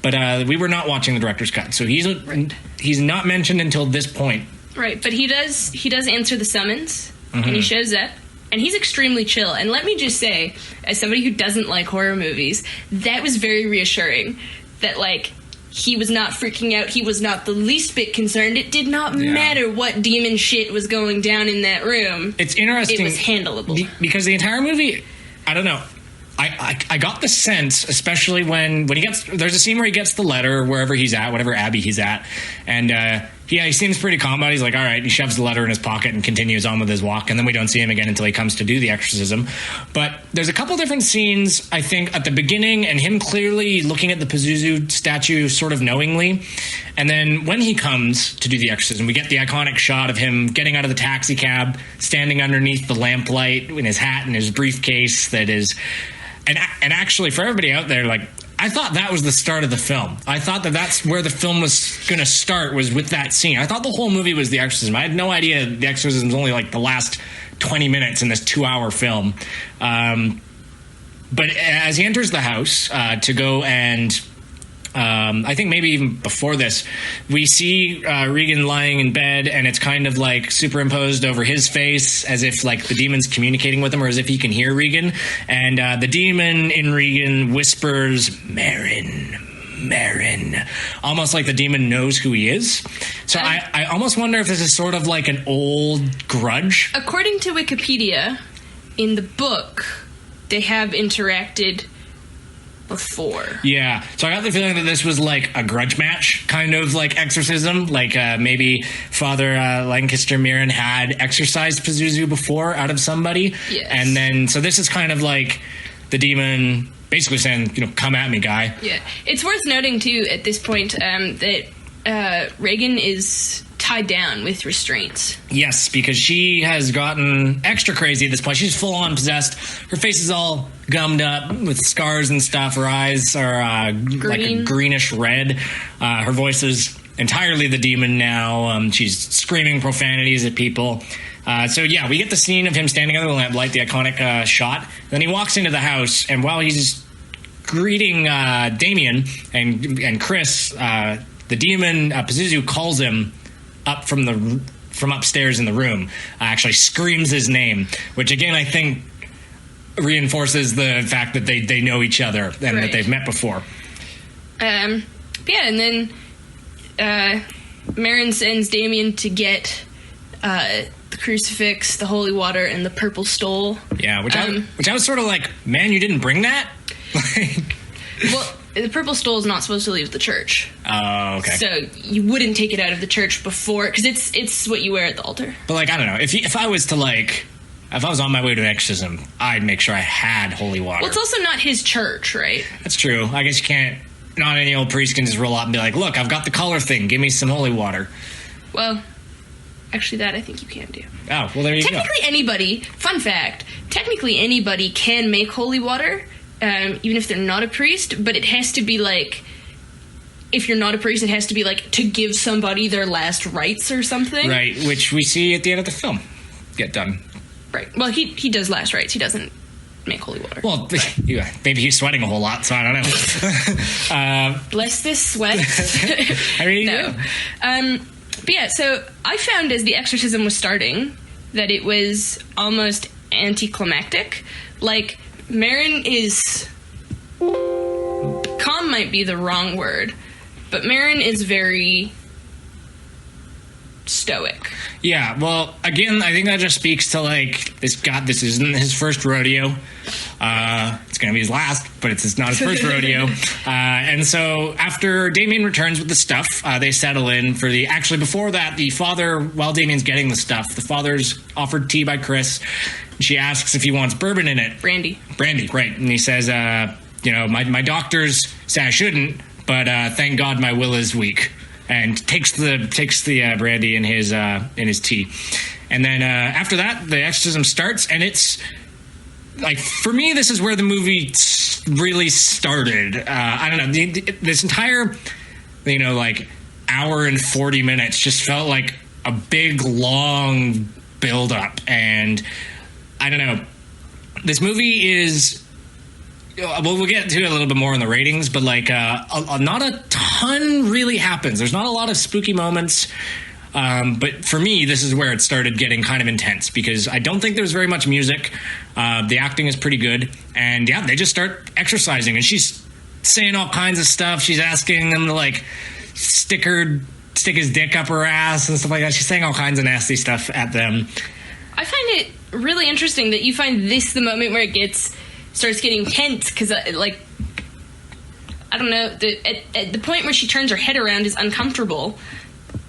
But we were not watching the director's cut. So he's not mentioned until this point. Right, but he does answer the summons, and he shows up. And he's extremely chill. And let me just say, as somebody who doesn't like horror movies, that was very reassuring. That, like, he was not freaking out. He was not the least bit concerned. It did not matter what demon shit was going down in that room. It's interesting. It was handleable. Because the entire movie, I don't know. I got the sense, especially when he gets... There's a scene where he gets the letter wherever he's at, whatever abbey he's at. And, he seems pretty calm about it. He's like, all right. He shoves the letter in his pocket and continues on with his walk. And then we don't see him again until he comes to do the exorcism. But there's a couple different scenes, I think, at the beginning, and him clearly looking at the Pazuzu statue sort of knowingly. And then when he comes to do the exorcism, we get the iconic shot of him getting out of the taxi cab, standing underneath the lamplight in his hat and his briefcase that is... And actually, for everybody out there, like, I thought that was the start of the film. I thought that's where the film was going to start, was with that scene. I thought the whole movie was The Exorcism. I had no idea The Exorcism was only, like, the last 20 minutes in this 2-hour film. But as he enters the house to go and... I think maybe even before this, we see Regan lying in bed, and it's kind of like superimposed over his face, as if like the demon's communicating with him, or as if he can hear Regan. And the demon in Regan whispers, "Marin, Marin," almost like the demon knows who he is. So I almost wonder if this is sort of like an old grudge. According to Wikipedia, in the book, they have interacted before. Yeah, so I got the feeling that this was like a grudge match kind of like exorcism, like maybe Father Lancaster Mirren had exorcised Pazuzu before out of somebody. Yes. And then so this is kind of like the demon basically saying, come at me, guy. Yeah, it's worth noting too at this point that Regan is tied down with restraints. Yes, because she has gotten extra crazy at this point. She's full on possessed. Her face is all gummed up with scars and stuff. Her eyes are like a greenish red. Her voice is entirely the demon now. She's screaming profanities at people. So yeah, we get the scene of him standing under the lamplight, the iconic shot. Then he walks into the house, and while he's greeting Damien and Chris, the demon Pazuzu calls him up from upstairs in the room, actually screams his name, which again I think reinforces the fact that they know each other and that they've met before. And then Marin sends Damien to get the crucifix, the holy water, and the purple stole. Yeah, which I was sort of like, man, you didn't bring that? Well, the purple stole is not supposed to leave the church. Oh, okay. So you wouldn't take it out of the church before, because it's what you wear at the altar. But, like, I don't know. If I was to, like, if I was on my way to an exorcism, I'd make sure I had holy water. Well, it's also not his church, right? That's true. I guess you can't, not any old priest can just roll up and be like, look, I've got the color thing. Give me some holy water. Well, actually, that I think you can do. Oh, well, there you go. Technically anybody, fun fact, technically anybody can make holy water, even if they're not a priest, but it has to be like, if you're not a priest, it has to be like to give somebody their last rites or something. Right, which we see at the end of the film get done. Right. Well, he does last rites. He doesn't make holy water. Well, yeah, maybe he's sweating a whole lot, so I don't know. Bless this sweat. I mean, no. But yeah, so I found as the exorcism was starting that it was almost anticlimactic. Like, Marin is... calm might be the wrong word, but Marin is very stoic. Yeah, well, again, I think that just speaks to, like, this isn't his first rodeo. It's going to be his last, but it's not his first rodeo. And so after Damien returns with the stuff, they settle in for actually, before that, the father, while Damien's getting the stuff, the father's offered tea by Chris. She asks if he wants bourbon in it. Brandy, right. And he says, my doctors say I shouldn't, but thank God my will is weak. And takes the brandy in his tea, and then after that the exorcism starts, and it's like, for me, this is where the movie really started. I don't know, this entire like hour and 40 minutes just felt like a big long build up, and I don't know. This movie is. Well, we'll get to it a little bit more in the ratings, but like not a ton really happens. There's not a lot of spooky moments, but for me, this is where it started getting kind of intense, because I don't think there's very much music. The acting is pretty good, and yeah, they just start exercising, and she's saying all kinds of stuff. She's asking him to like stick his dick up her ass and stuff like that. She's saying all kinds of nasty stuff at them. I find it really interesting that you find this the moment where it starts getting tense, because like, I don't know, at the point where she turns her head around is uncomfortable,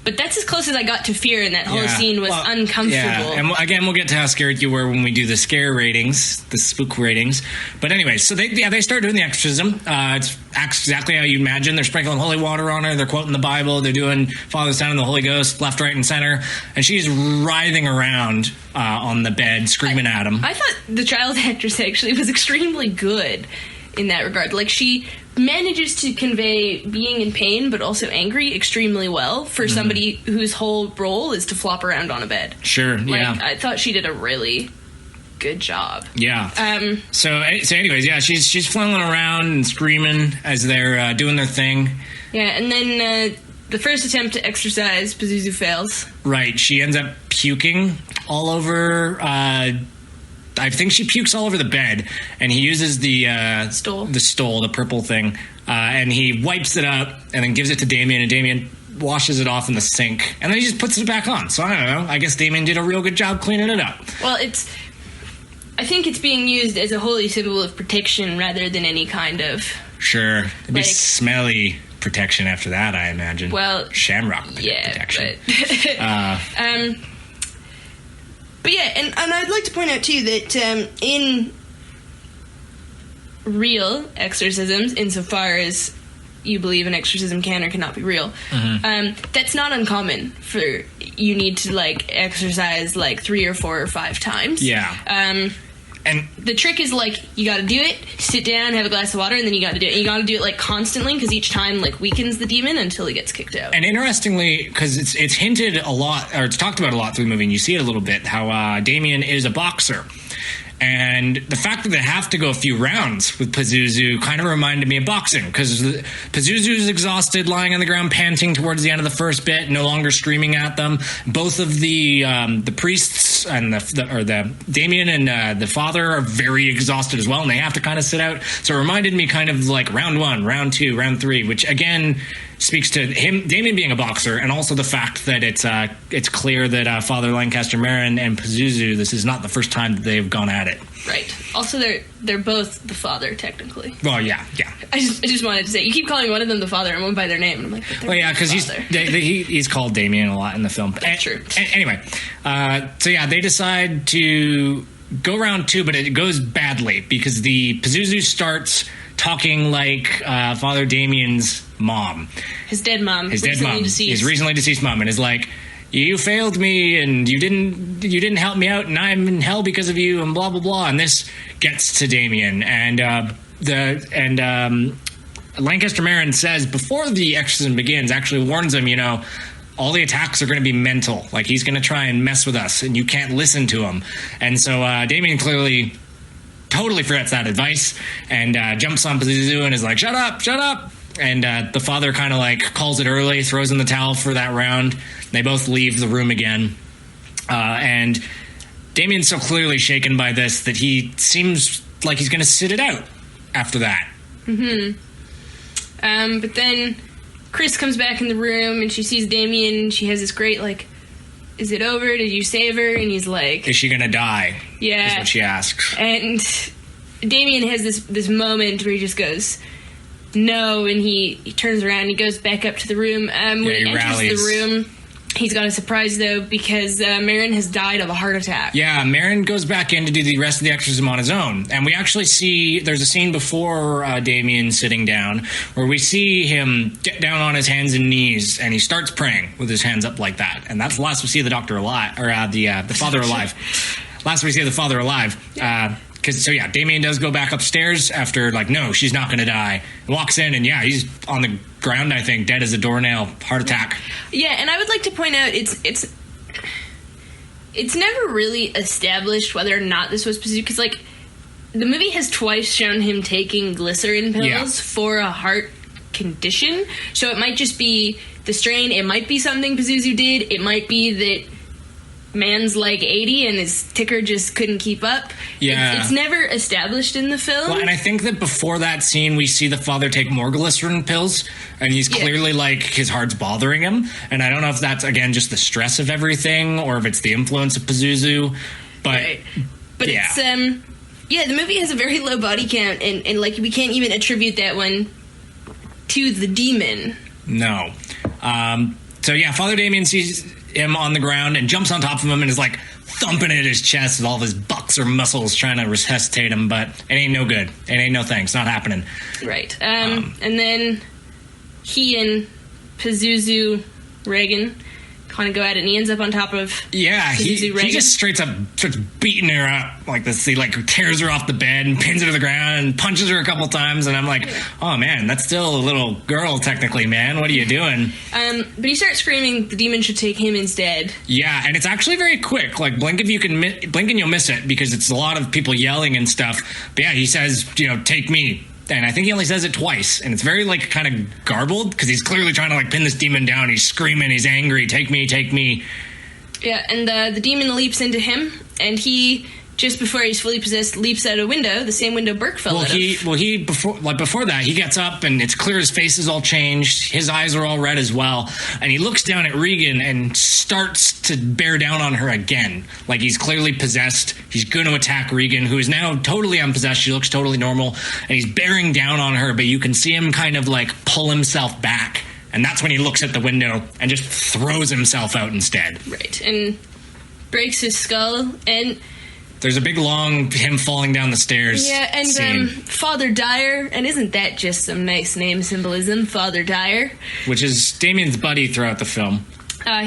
but that's as close as I got to fear, and that whole scene was uncomfortable. Yeah, and again, we'll get to how scared you were when we do the scare ratings, the spook ratings. But anyway, so they start doing the exorcism. It's exactly how you imagine. They're sprinkling holy water on her. They're quoting the Bible. They're doing Father, Son, and the Holy Ghost, left, right, and center. And she's writhing around on the bed, screaming at him. I thought the child actress actually was extremely good in that regard. Like, she manages to convey being in pain but also angry extremely well for somebody whose whole role is to flop around on a bed. Sure, yeah. I thought she did a really good job. Yeah. So anyways, yeah, she's flailing around and screaming as they're doing their thing. Yeah, and then the first attempt to exorcise Pazuzu fails. Right. She ends up puking all over... I think she pukes all over the bed, and he uses the stole, the purple thing, and he wipes it up and then gives it to Damien, and Damien washes it off in the sink, and then he just puts it back on. So I don't know. I guess Damien did a real good job cleaning it up. Well, I think it's being used as a holy symbol of protection rather than any kind of... Sure. It'd be smelly protection after that, I imagine. Well... Shamrock protection. But yeah, and I'd like to point out, too, that in real exorcisms, insofar as you believe an exorcism can or cannot be real, that's not uncommon for you need to, like, exorcise, 3 or 4 or 5 times. Yeah. And the trick is, you gotta do it, sit down, have a glass of water, and then you gotta do it. And you gotta do it, constantly, because each time, weakens the demon until he gets kicked out. And interestingly, because it's hinted a lot, or it's talked about a lot through the movie, and you see it a little bit, how Damien is a boxer. And the fact that they have to go a few rounds with Pazuzu kind of reminded me of boxing, because Pazuzu's exhausted, lying on the ground, panting towards the end of the first bit, no longer screaming at them. Both of the priests and the Damien and the father are very exhausted as well, and they have to kind of sit out. So it reminded me kind of like round 1, round 2, round 3, which again speaks to him, Damien being a boxer, and also the fact that it's clear that Father Lancaster Marin and Pazuzu, this is not the first time that they've gone at it. Right. Also, they're both the father, technically. Well, yeah. I just wanted to say, you keep calling one of them the father and one by their name, and I'm like, but well, yeah, because he's called Damien a lot in the film. That's true. Anyway, so yeah, they decide to go round 2, but it goes badly because the Pazuzu starts talking like Father Damien's mom. His dead mom. His recently deceased mom, and is like, you failed me, and you didn't help me out, and I'm in hell because of you, and blah blah blah. And this gets to Damien, and Lancaster Marin says before the exorcism begins, actually warns him, all the attacks are going to be mental. Like, he's going to try and mess with us, and you can't listen to him. And so Damien clearly totally forgets that advice and jumps on Pazuzu and is like, shut up. And the father kind of like calls it early, throws in the towel for that round. They both leave the room again. And Damien's so clearly shaken by this that he seems like he's going to sit it out after that. Mm-hmm. But then Chris comes back in the room and she sees Damien. She has this great, like, is it over? Did you save her? And he's like, is she going to die? Yeah. Is what she asks. And Damien has this moment where he just goes, no, and he turns around and he goes back up to the room. When he enters the room, he's got a surprise, though, because Marin has died of a heart attack. Yeah, Marin goes back in to do the rest of the exorcism on his own. And we actually see, there's a scene before Damien sitting down where we see him get down on his hands and knees, and he starts praying with his hands up like that. And that's the last we see of the doctor alive, or the father alive. Last we see of the father alive. Damien does go back upstairs after, like, no, she's not going to die. Walks in, and he's on the ground, I think, dead as a doornail, heart attack. Yeah, and I would like to point out, it's never really established whether or not this was Pazuzu, because, like, the movie has twice shown him taking glycerin pills for a heart condition, so it might just be the strain, it might be something Pazuzu did, it might be that man's like 80 and his ticker just couldn't keep up. Yeah. It's never established in the film. Well, and I think that before that scene, we see the father take more glycerin pills, and he's clearly like, his heart's bothering him. And I don't know if that's, again, just the stress of everything, or if it's the influence of Pazuzu. But, right. But it's, the movie has a very low body count, and like, we can't even attribute that one to the demon. No. Father Damien sees him on the ground and jumps on top of him and is like thumping at his chest with all of his bucks or muscles trying to resuscitate him, but it ain't no good. It ain't no thing. It's not happening. Right. And then he and Pazuzu Reagan kind of go at it, and he ends up on top of he just straight up starts beating her up like this. He like tears her off the bed and pins her to the ground and punches her a couple times, and I'm like, oh man, that's still a little girl technically, man. What are you doing? But he starts screaming the demon should take him instead. Yeah, and it's actually very quick. Like, blink and you'll miss it, because it's a lot of people yelling and stuff. But yeah, he says, take me. And I think he only says it twice, and it's very, like, kind of garbled, because he's clearly trying to, like, pin this demon down. He's screaming, he's angry, take me, take me. Yeah, and the demon leaps into him, and he, just before he's fully possessed, leaps out a window, the same window Burke fell out of. Before that, he gets up, and it's clear his face is all changed, his eyes are all red as well, and he looks down at Regan and starts to bear down on her again. Like, he's clearly possessed. He's going to attack Regan, who is now totally unpossessed. She looks totally normal, and he's bearing down on her, but you can see him kind of, like, pull himself back, and that's when he looks at the window and just throws himself out instead. Right, and breaks his skull, and there's a big, long, him falling down the stairs. Yeah, and Father Dyer, and isn't that just some nice name symbolism, Father Dyer? Which is Damien's buddy throughout the film.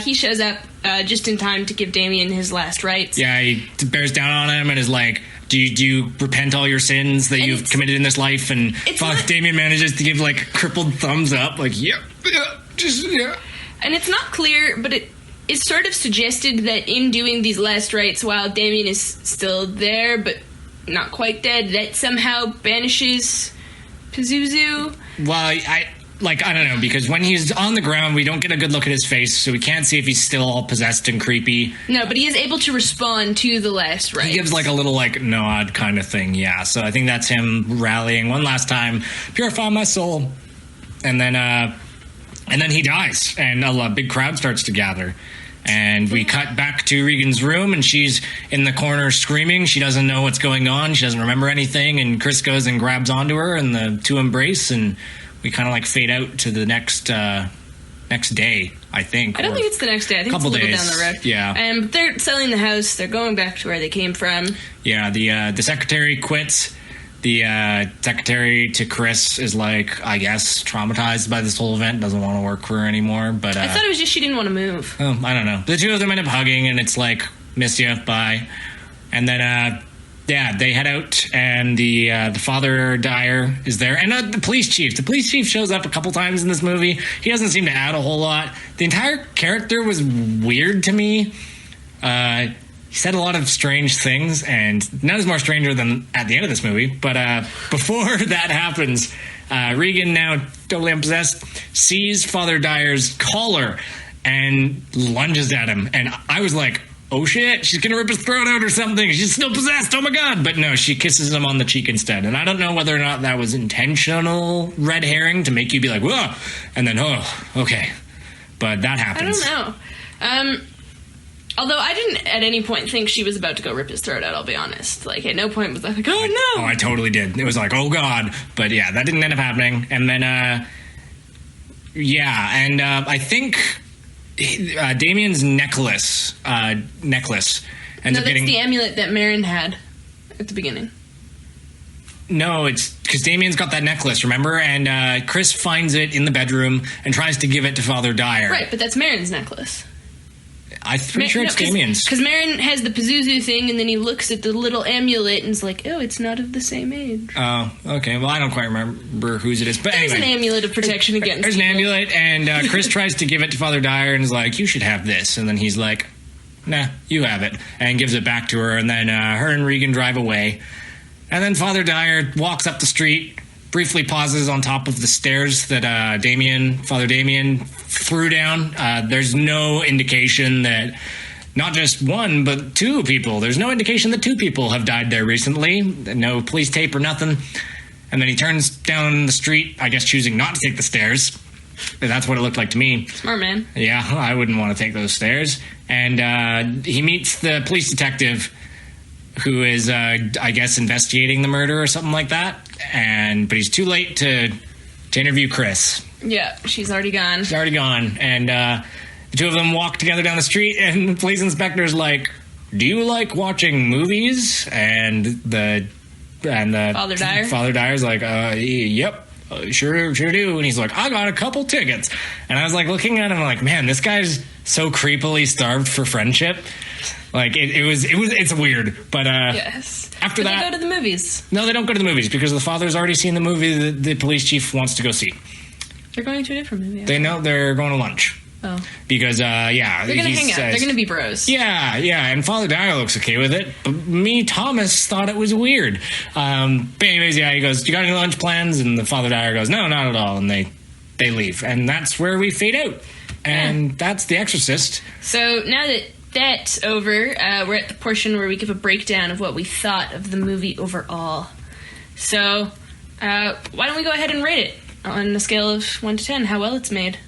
He shows up just in time to give Damien his last rites. Yeah, he bears down on him and is like, do you repent all your sins that you've committed in this life? And Damien manages to give, like, crippled thumbs up, like, yeah. And it's not clear, but it's sort of suggested that in doing these last rites, while Damien is still there, but not quite dead, that somehow banishes Pazuzu. Well, I don't know, because when he's on the ground, we don't get a good look at his face, so we can't see if he's still all possessed and creepy. No, but he is able to respond to the last rites. He gives like a little like nod kind of thing, yeah. So I think that's him rallying one last time, purify my soul, and then he dies, and a big crowd starts to gather. And we cut back to Regan's room, and she's in the corner screaming. She doesn't know what's going on. She doesn't remember anything. And Chris goes and grabs onto her, and the two embrace, and we kind of like fade out to the next day, I think. I don't think it's the next day. I think it's a little bit down the road. Yeah. They're selling the house. They're going back to where they came from. Yeah, the secretary quits. The secretary to Chris is like, I guess, traumatized by this whole event, doesn't want to work for her anymore. But I thought it was just she didn't want to move. Oh, I don't know. The two of them end up hugging, and it's like, miss you, bye. And then, they head out, and the father Dyer is there, and the police chief. The police chief shows up a couple times in this movie. He doesn't seem to add a whole lot. The entire character was weird to me. He said a lot of strange things, and none is more stranger than at the end of this movie. But before that happens, Regan, now totally unpossessed, sees Father Dyer's collar and lunges at him. And I was like, oh shit, she's going to rip his throat out or something. She's still possessed. Oh my God. But no, she kisses him on the cheek instead. And I don't know whether or not that was intentional red herring to make you be like, whoa, and then, oh, okay. But that happens. I don't know. Although I didn't at any point think she was about to go rip his throat out, I'll be honest. Like, at no point was I like, oh no! Oh, I totally did. It was like, oh God. But yeah, that didn't end up happening. And then, I think Damien's necklace ends up getting... that's the amulet that Marin had at the beginning. No, it's because Damien's got that necklace, remember? And Chris finds it in the bedroom and tries to give it to Father Dyer. Right, but that's Marin's necklace. I'm pretty sure it's Damien's. Because Marin has the Pazuzu thing, and then he looks at the little amulet and is like, oh, it's not of the same age. Oh, okay. Well, I don't quite remember whose it is. But There's anyway, an amulet of protection against There's people. an amulet, and Chris tries to give it to Father Dyer and is like, you should have this. And then he's like, nah, you have it. And gives it back to her. And then her and Regan drive away. And then Father Dyer walks up the street, briefly pauses on top of the stairs that Father Damien threw down. There's no indication that not just one, but two people. There's no indication that two people have died there recently. No police tape or nothing. And then he turns down the street, I guess choosing not to take the stairs. That's what it looked like to me. Smart man. Yeah, I wouldn't want to take those stairs. And he meets the police detective who is, I guess, investigating the murder or something like that. But he's too late to interview Chris. Yeah, she's already gone. She's already gone. And the two of them walk together down the street, and the police inspector's like, do you like watching movies? And the Father Dyer's like, yep, sure do. And he's like, I got a couple tickets. And I was like looking at him like, man, this guy's so creepily starved for friendship. Like it's weird, but yes. After that, they go to the movies. No, they don't go to the movies because the father's already seen the movie that the police chief wants to go see. They're going to a different movie. They know they're going to lunch. Oh, because they're gonna hang out. They're gonna be bros. Yeah, and Father Dyer looks okay with it, but me, Thomas, thought it was weird. But anyways, he goes, "You got any lunch plans?" And the Father Dyer goes, "No, not at all." And they leave, and that's where we fade out, and that's The Exorcist. So now that that's over, we're at the portion where we give a breakdown of what we thought of the movie overall. So why don't we go ahead and rate it on a scale of 1 to 10? How well it's made.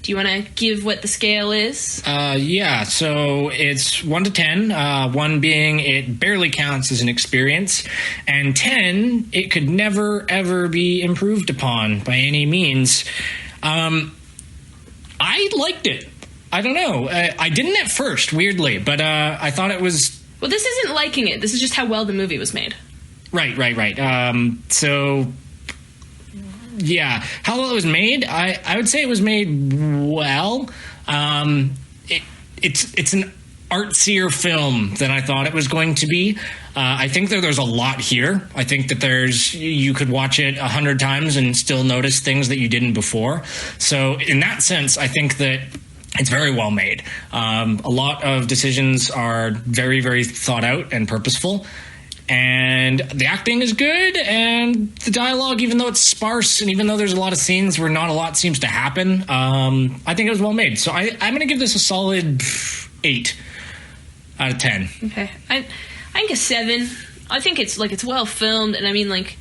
Do you want to give what the scale is? Yeah, so it's 1 to 10, 1 being it barely counts as an experience, and 10, it could never, ever be improved upon by any means. I liked it. I don't know. I didn't at first, weirdly, but I thought it was... Well, this isn't liking it. This is just how well the movie was made. Right. So... Yeah, how well it was made, I would say it was made well. It's an artsier film than I thought it was going to be. I think that there's a lot here. I think that you could watch it 100 times and still notice things that you didn't before. So in that sense, I think that it's very well made. A lot of decisions are very, very thought out and purposeful. And the acting is good, and the dialogue, even though it's sparse, and even though there's a lot of scenes where not a lot seems to happen, I think it was well made. So I'm going to give this a solid 8 out of 10. Okay. I think a 7. I think it's well filmed, and I mean, like,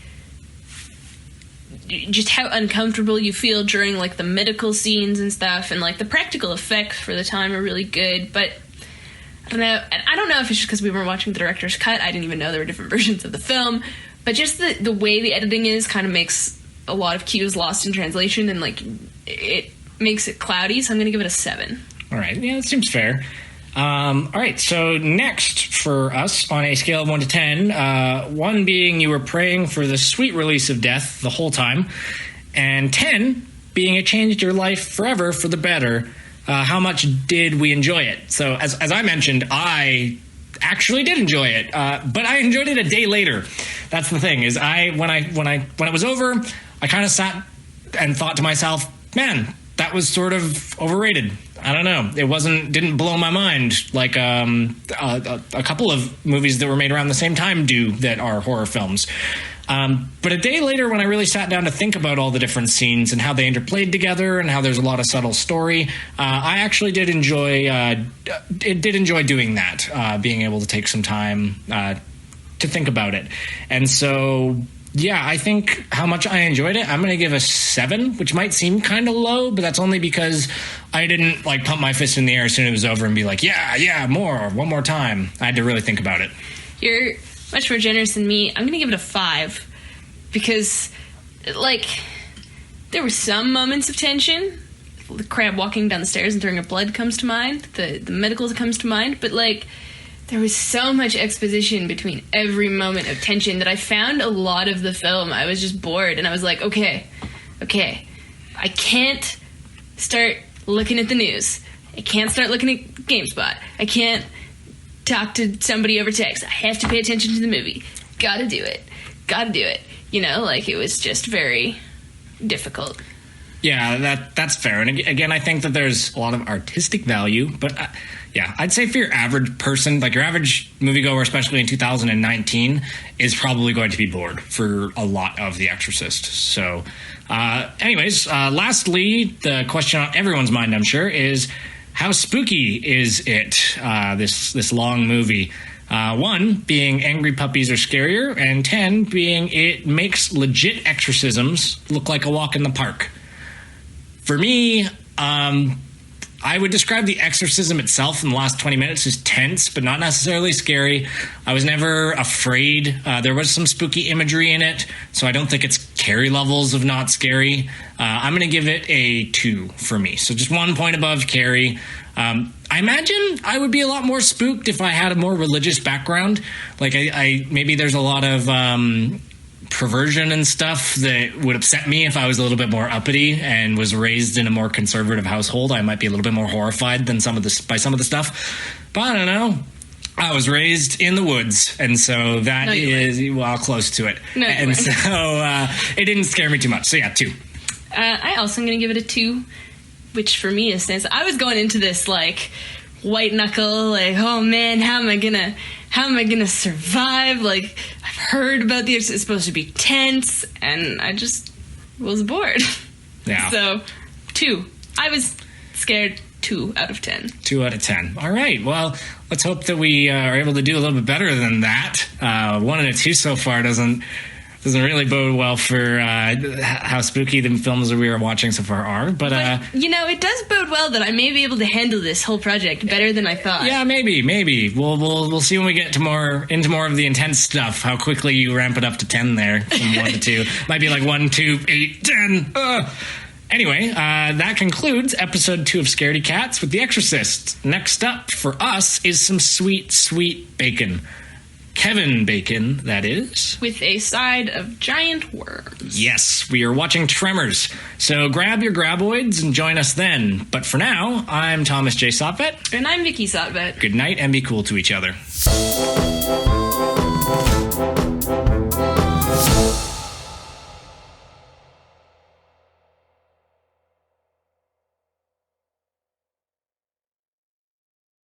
just how uncomfortable you feel during, like, the medical scenes and stuff, and, like, the practical effects for the time are really good, but I don't know. And I don't know if it's just because we were watching the director's cut. I didn't even know there were different versions of the film. But just the way the editing is kind of makes a lot of cues lost in translation, and, like, it makes it cloudy. So I'm going to give it a 7. All right. Yeah, that seems fair. All right. So next for us on a scale of 1 to 10, 1 being you were praying for the sweet release of death the whole time, and 10 being it changed your life forever for the better. How much did we enjoy it? So as I mentioned, I actually did enjoy it, but I enjoyed it a day later. That's the thing, is when it was over, I kind of sat and thought to myself, man, that was sort of overrated. I don't know. It didn't blow my mind like a couple of movies that were made around the same time do that are horror films. But a day later, when I really sat down to think about all the different scenes and how they interplayed together and how there's a lot of subtle story, I actually did enjoy doing that, being able to take some time to think about it. And so, yeah, I think how much I enjoyed it, I'm going to give a 7, which might seem kind of low, but that's only because I didn't, like, pump my fist in the air as soon as it was over and be like, yeah, one more time. I had to really think about it. You're much more generous than me. I'm going to give it a 5 because, like, there were some moments of tension. The crab walking down the stairs and throwing up blood comes to mind. The medical comes to mind. But, like, there was so much exposition between every moment of tension that I found a lot of the film, I was just bored. And I was like, okay, I can't start looking at the news. I can't start looking at GameSpot. I can't talk to somebody over text. I have to pay attention to the movie. Gotta do it. You know, like, it was just very difficult. Yeah, that's fair. And again, I think that there's a lot of artistic value, but yeah, I'd say for your average person, like your average moviegoer, especially in 2019, is probably going to be bored for a lot of The Exorcist. So anyways, lastly, the question on everyone's mind, I'm sure, is how spooky is it, this long movie? 1 being angry puppies are scarier, and 10 being it makes legit exorcisms look like a walk in the park. For me, I would describe the exorcism itself in the last 20 minutes as tense, but not necessarily scary. I was never afraid. There was some spooky imagery in it, so I don't think it's Carrie levels of not scary. I'm going to give it a 2 for me. So just 1 point above Carrie. I imagine I would be a lot more spooked if I had a more religious background. Like, I maybe there's a lot of perversion and stuff that would upset me if I was a little bit more uppity and was raised in a more conservative household. I might be a little bit more horrified than by some of the stuff. But I don't know. I was raised in the woods, and so that is, well, close to it. No, and so it didn't scare me too much. So yeah, 2. I also am going to give it a 2, which for me is stands. I was going into this like white knuckle, like, oh man, how am I gonna survive? Like, I've heard about it's supposed to be tense, and I just was bored. Yeah. So 2. I was scared. 2 out of 10. 2 out of 10. All right. Well, let's hope that we are able to do a little bit better than that. 1 and a 2 so far doesn't really bode well for how spooky the films that we are watching so far are. But you know, it does bode well that I may be able to handle this whole project better than I thought. Yeah, maybe. We'll see when we get into more of the intense stuff. How quickly you ramp it up to 10 there from 1 to 2. Might be like 1, 2, 8, 10. Anyway, that concludes episode 2 of Scaredy Cats with The Exorcist. Next up for us is some sweet, sweet bacon. Kevin Bacon, that is. With a side of giant worms. Yes, we are watching Tremors. So grab your graboids and join us then. But for now, I'm Thomas J. Sotvet. And I'm Vicky Sotvet. Good night and be cool to each other.